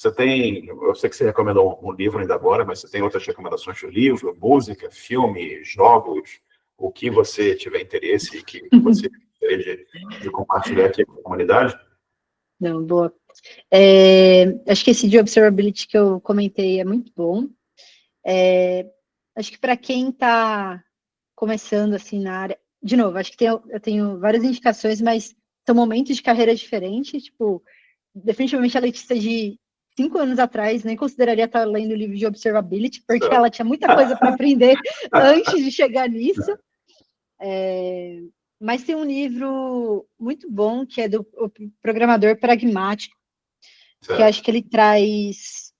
eu sei que você recomendou um livro ainda agora, mas você tem outras recomendações de livro, música, filme, jogos, o que você tiver interesse e que você gostaria de compartilhar aqui com a comunidade? Não, boa. Acho que esse de observability que eu comentei é muito bom. Acho que para quem está começando assim na área, de novo, acho que eu tenho várias indicações, mas são momentos de carreira diferentes. Tipo, definitivamente a Letícia de 5 anos atrás nem consideraria estar lendo o livro de observability, porque ela tinha muita coisa para aprender antes de chegar nisso. Mas tem um livro muito bom que é do Programador Pragmático, que acho que ele traz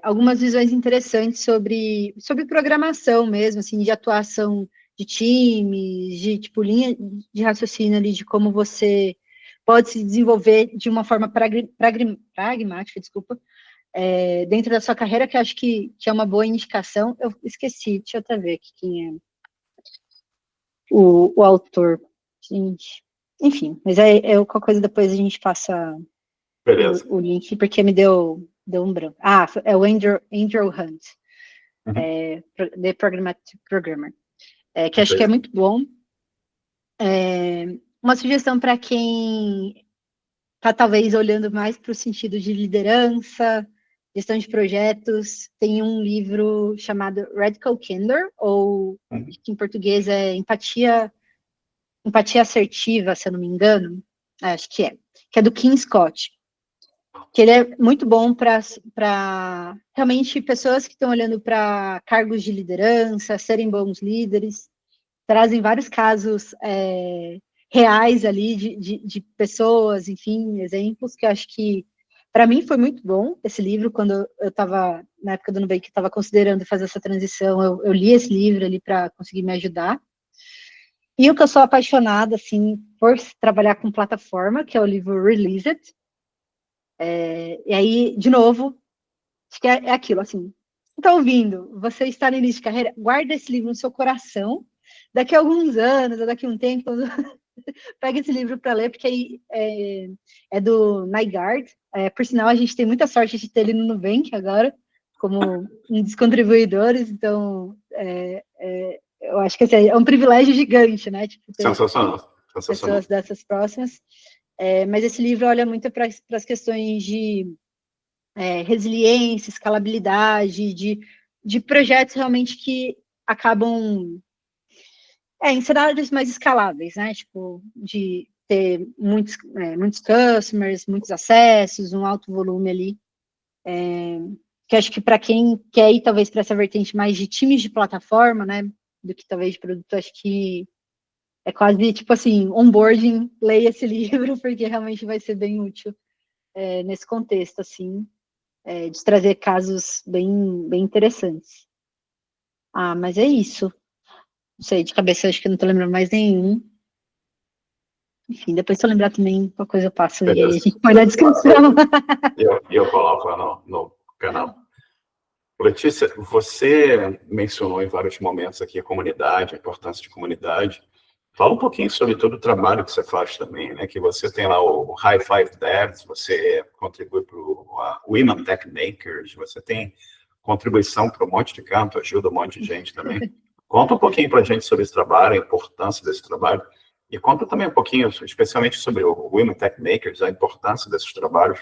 algumas visões interessantes sobre programação mesmo, assim, de atuação de times, de tipo linha de raciocínio ali, de como você pode se desenvolver de uma forma pragmática, dentro da sua carreira, que eu acho que é uma boa indicação. Eu esqueci, deixa eu até ver aqui quem é o autor. Gente, enfim, mas qualquer coisa depois a gente passa o link, porque me deu um branco. É o Andrew Hunt, The Programmatic Programmer, que acho que é muito bom. Uma sugestão para quem está talvez olhando mais para o sentido de liderança, gestão de projetos, tem um livro chamado Radical Candor, ou que em português é Empatia Assertiva, se eu não me engano, acho que é do Kim Scott, que ele é muito bom para realmente pessoas que estão olhando para cargos de liderança, serem bons líderes, trazem vários casos reais ali de pessoas, enfim, exemplos, que eu acho que, para mim, foi muito bom esse livro. Quando eu estava, na época do Nubank, estava considerando fazer essa transição, eu li esse livro ali para conseguir me ajudar. E o que eu sou apaixonada, assim, por trabalhar com plataforma, que é o livro Release It. E aí, de novo, acho que é aquilo, assim, está ouvindo, você está no início de carreira, guarda esse livro no seu coração, daqui a alguns anos, ou daqui a um tempo, pega esse livro para ler, porque aí é do Nygaard. Por sinal, a gente tem muita sorte de ter ele no Nubank agora, como um dos contribuidores, então eu acho que assim, é um privilégio gigante, né? Tipo, ter Sensacional. pessoas dessas próximas. Mas esse livro olha muito para as questões de resiliência, escalabilidade, de projetos realmente que acabam em cenários mais escaláveis, né? Tipo, de ter muitos customers, muitos acessos, um alto volume ali. Que acho que para quem quer ir, talvez, para essa vertente mais de times de plataforma, né? Do que talvez de produto, acho que é quase tipo assim, onboarding, leia esse livro, porque realmente vai ser bem útil nesse contexto, assim, de trazer casos bem, bem interessantes. Mas é isso. Não sei, de cabeça acho que não tô lembrando mais nenhum. Enfim, depois se eu lembrar também, qualquer coisa eu passo e aí a gente põe na descrição. Eu coloco lá no canal. Letícia, você mencionou em vários momentos aqui a comunidade, a importância de comunidade. Fala um pouquinho sobre todo o trabalho que você faz também, né? Que você tem lá o High Five Devs, você contribui para o Women Tech Makers, você tem contribuição para um monte de campo, ajuda um monte de gente também. Conta um pouquinho para a gente sobre esse trabalho, a importância desse trabalho, e conta também um pouquinho, especialmente sobre o Women Tech Makers, a importância desses trabalhos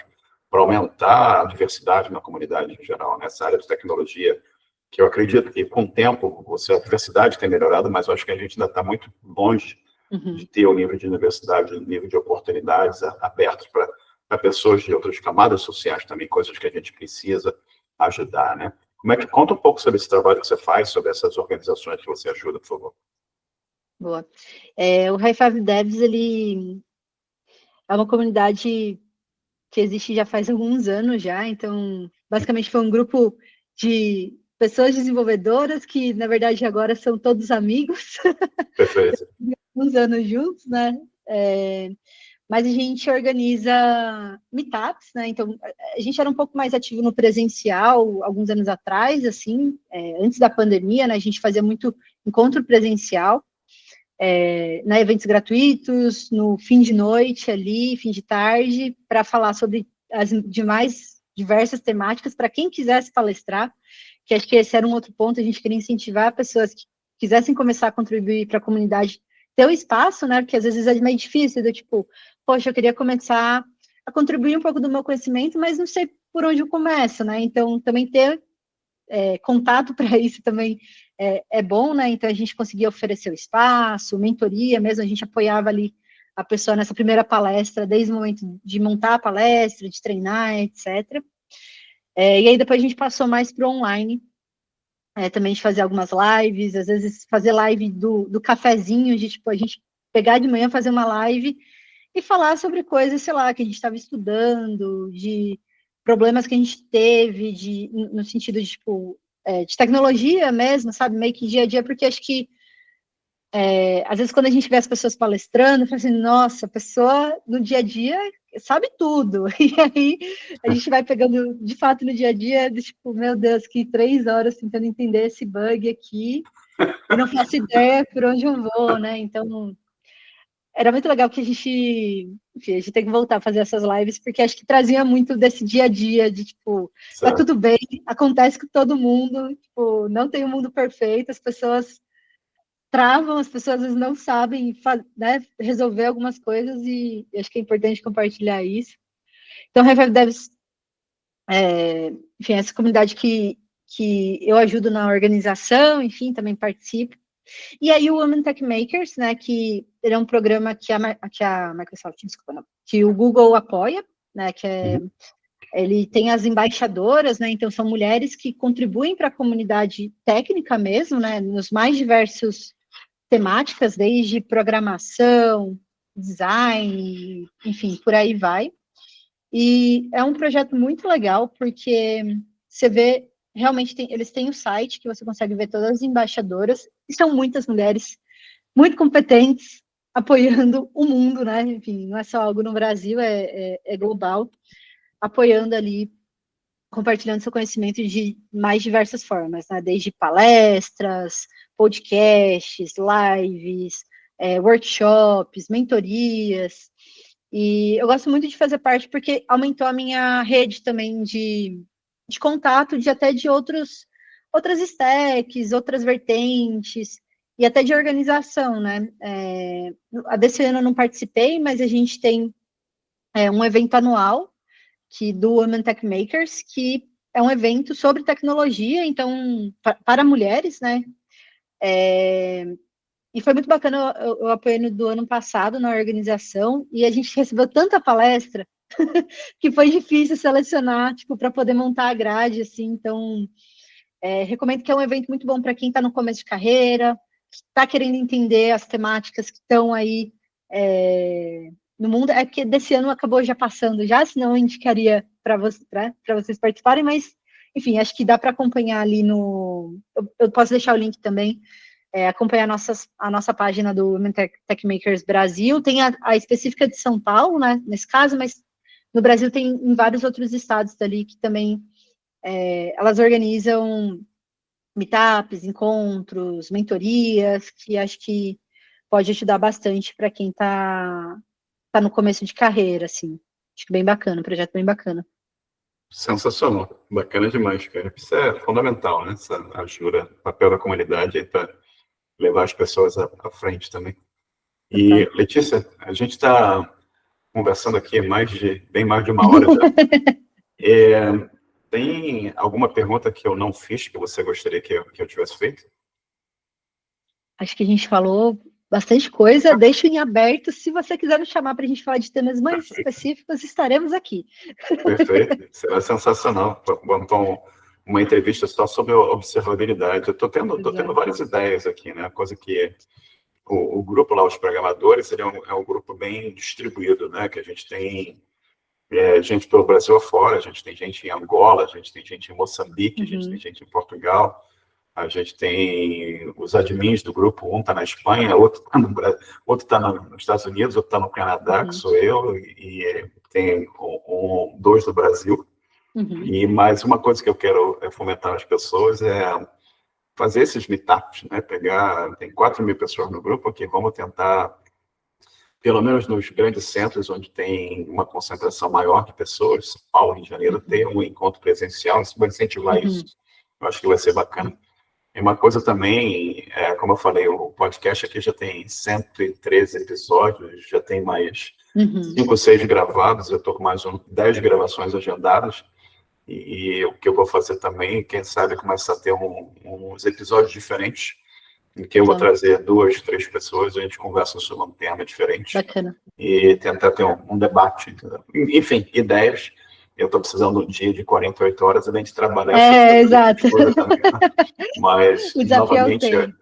para aumentar a diversidade na comunidade em geral, nessa área de tecnologia, que eu acredito que, com o tempo, a diversidade tem melhorado, mas eu acho que a gente ainda está muito longe de ter o nível de universidade, o nível de oportunidades abertos para pessoas de outras camadas sociais também, coisas que a gente precisa ajudar, né? Como é que conta um pouco sobre esse trabalho que você faz, sobre essas organizações que você ajuda, por favor? Boa. O High Five Devs, ele é uma comunidade que existe já faz alguns anos já, então, basicamente foi um grupo de pessoas desenvolvedoras que, na verdade, agora são todos amigos. Perfeito. Uns anos juntos, né? Mas a gente organiza meetups, né? Então, a gente era um pouco mais ativo no presencial alguns anos atrás, assim, antes da pandemia, né? A gente fazia muito encontro presencial, né? Eventos gratuitos, no fim de noite ali, fim de tarde, para falar sobre as demais diversas temáticas para quem quisesse palestrar, que acho que esse era um outro ponto, a gente queria incentivar pessoas que quisessem começar a contribuir para a comunidade ter o espaço, né? Porque às vezes é meio difícil, do tipo, poxa, eu queria começar a contribuir um pouco do meu conhecimento, mas não sei por onde eu começo, né? Então, também ter contato para isso também é bom, né? Então, a gente conseguia oferecer o espaço, mentoria mesmo, a gente apoiava ali a pessoa nessa primeira palestra, desde o momento de montar a palestra, de treinar, etc. E aí, depois a gente passou mais para o online, também de fazer algumas lives, às vezes fazer live do cafezinho, de tipo, a gente pegar de manhã, fazer uma live e falar sobre coisas, sei lá, que a gente estava estudando, de problemas que a gente teve, no sentido de, tipo, de tecnologia mesmo, sabe, meio que dia a dia, porque acho que, às vezes, quando a gente vê as pessoas palestrando, fala assim, nossa, a pessoa no dia a dia sabe tudo, e aí a gente vai pegando, de fato, no dia a dia, tipo, meu Deus, que 3 horas tentando entender esse bug aqui, e não faço ideia por onde eu vou, né, então era muito legal que enfim, a gente tem que voltar a fazer essas lives, porque acho que trazia muito desse dia a dia, de tipo, tá Certo. tudo bem, acontece com todo mundo, tipo, não tem um mundo perfeito, as pessoas travam, as pessoas às vezes não sabem, né, resolver algumas coisas, e acho que é importante compartilhar isso. Então, Revive Devs, enfim, essa comunidade que eu ajudo na organização, enfim, também participo. E aí o Women Tech Makers, né, que ele é um programa que a Microsoft, desculpa, não, que o Google apoia, né, ele tem as embaixadoras, né, então são mulheres que contribuem para a comunidade técnica mesmo, né, nos mais diversos temáticas, desde programação, design, enfim, por aí vai. E é um projeto muito legal, porque você vê, realmente, eles têm o site que você consegue ver todas as embaixadoras, e são muitas mulheres muito competentes, apoiando o mundo, né? Enfim, não é só algo no Brasil, é global, apoiando ali, compartilhando seu conhecimento de mais diversas formas, né? Desde palestras, podcasts, lives, workshops, mentorias. E eu gosto muito de fazer parte porque aumentou a minha rede também de contato, até de outras stacks, outras vertentes, e até de organização, né? A desse ano eu não participei, mas a gente tem um evento anual do Women Tech Makers, que é um evento sobre tecnologia, então, para mulheres, né? E foi muito bacana, eu apoiei do ano passado na organização, e a gente recebeu tanta palestra que foi difícil selecionar, tipo, para poder montar a grade, assim, então, recomendo que é um evento muito bom para quem está no começo de carreira, está querendo entender as temáticas que estão aí no mundo, porque desse ano acabou já passando já, senão eu indicaria para vocês participarem, mas, enfim, acho que dá para acompanhar ali eu posso deixar o link também, acompanhar a nossa página do Women Tech Makers Brasil, tem a específica de São Paulo, né, nesse caso, mas no Brasil tem em vários outros estados dali que também elas organizam meetups, encontros, mentorias, que acho que pode ajudar bastante para quem está no começo de carreira, assim. Acho que bem bacana, um projeto bem bacana. Sensacional, bacana demais, cara. Isso é fundamental, né? Essa ajuda, o papel da comunidade aí para levar as pessoas à frente também. E, Então. Letícia, a gente está conversando aqui bem mais de uma hora já. Tem alguma pergunta que eu não fiz que você gostaria que eu tivesse feito? Acho que a gente falou bastante coisa, deixo em aberto. Se você quiser nos chamar para a gente falar de temas mais específicos, estaremos aqui. Perfeito, será sensacional. Vamos uma entrevista só sobre observabilidade. Eu estou tendo várias ideias aqui, né? Coisa que o grupo lá, os programadores, ele é um grupo bem distribuído, né? Que a gente tem gente pelo Brasil afora, a gente tem gente em Angola, a gente tem gente em Moçambique, a gente tem gente em Portugal, a gente tem os admins do grupo, um está na Espanha, outro está nos Estados Unidos, outro está no Canadá, que sou eu, e tem dois do Brasil. E mais uma coisa que eu quero fomentar as pessoas é fazer esses meetups, né? Tem 4.000 pessoas no grupo aqui, vamos tentar, pelo menos nos grandes centros onde tem uma concentração maior de pessoas, São Paulo, Rio de Janeiro, ter um encontro presencial, isso vai incentivar isso. Eu acho que vai ser bacana. E uma coisa também, como eu falei, o podcast aqui já tem 113 episódios, já tem mais 5 ou 6 gravados, eu estou com mais 10 gravações agendadas, e o que eu vou fazer também, quem sabe, começar a ter uns episódios diferentes, em que eu vou trazer 2, 3 pessoas, a gente conversa sobre um tema diferente. Bacana. E tentar ter um debate. Entendeu? Enfim, ideias. Eu estou precisando de um dia de 48 horas, além de trabalhar. Exato. Também, né? Mas, o desafio novamente, é o tempo.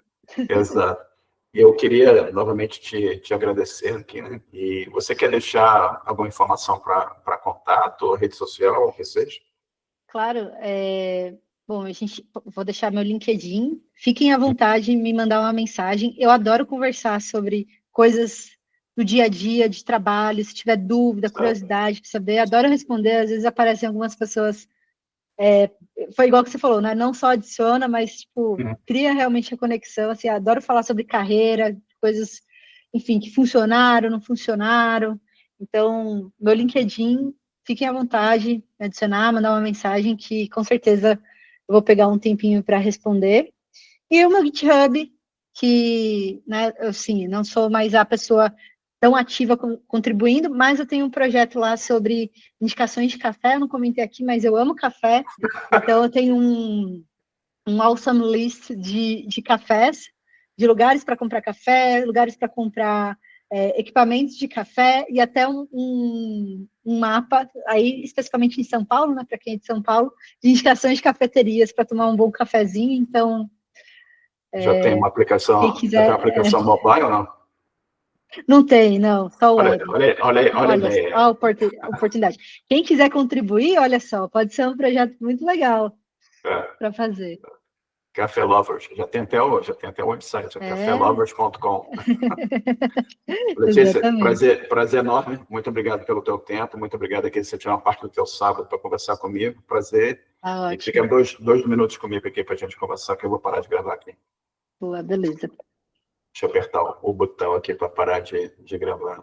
Exato. Eu queria, novamente, te agradecer aqui, né? E você quer deixar alguma informação para contato, rede social, o que seja? Claro. Bom, vou deixar meu LinkedIn. Fiquem à vontade em me mandar uma mensagem. Eu adoro conversar sobre coisas do dia a dia, de trabalho. Se tiver dúvida, curiosidade para saber, adoro responder. Às vezes aparecem algumas pessoas. Foi igual que você falou, né? Não só adiciona, mas tipo, cria realmente a conexão. Assim, adoro falar sobre carreira, coisas, enfim, que funcionaram, não funcionaram. Então, meu LinkedIn, fiquem à vontade, me adicionar, mandar uma mensagem que com certeza eu vou pegar um tempinho para responder. E o meu GitHub, que, né, assim, não sou mais a pessoa tão ativa contribuindo, mas eu tenho um projeto lá sobre indicações de café, eu não comentei aqui, mas eu amo café, então eu tenho um awesome list de cafés, de lugares para comprar café, lugares para comprar equipamentos de café e até um mapa, aí especificamente em São Paulo, né, para quem é de São Paulo, de indicações de cafeterias para tomar um bom cafezinho, então... Já tem uma aplicação, quiser, mobile ou não? Não tem, não, só o web. Olha só a oportunidade. Quem quiser contribuir, olha só, pode ser um projeto muito legal para fazer. Café Lovers, já tem até o website, cafélovers.com. Letícia, prazer enorme, muito obrigado pelo teu tempo, muito obrigado que você tirou uma parte do teu sábado para conversar comigo, prazer. E fica dois minutos comigo aqui para a gente conversar, que eu vou parar de gravar aqui. Boa, beleza. Deixa eu apertar o botão aqui para parar de gravar.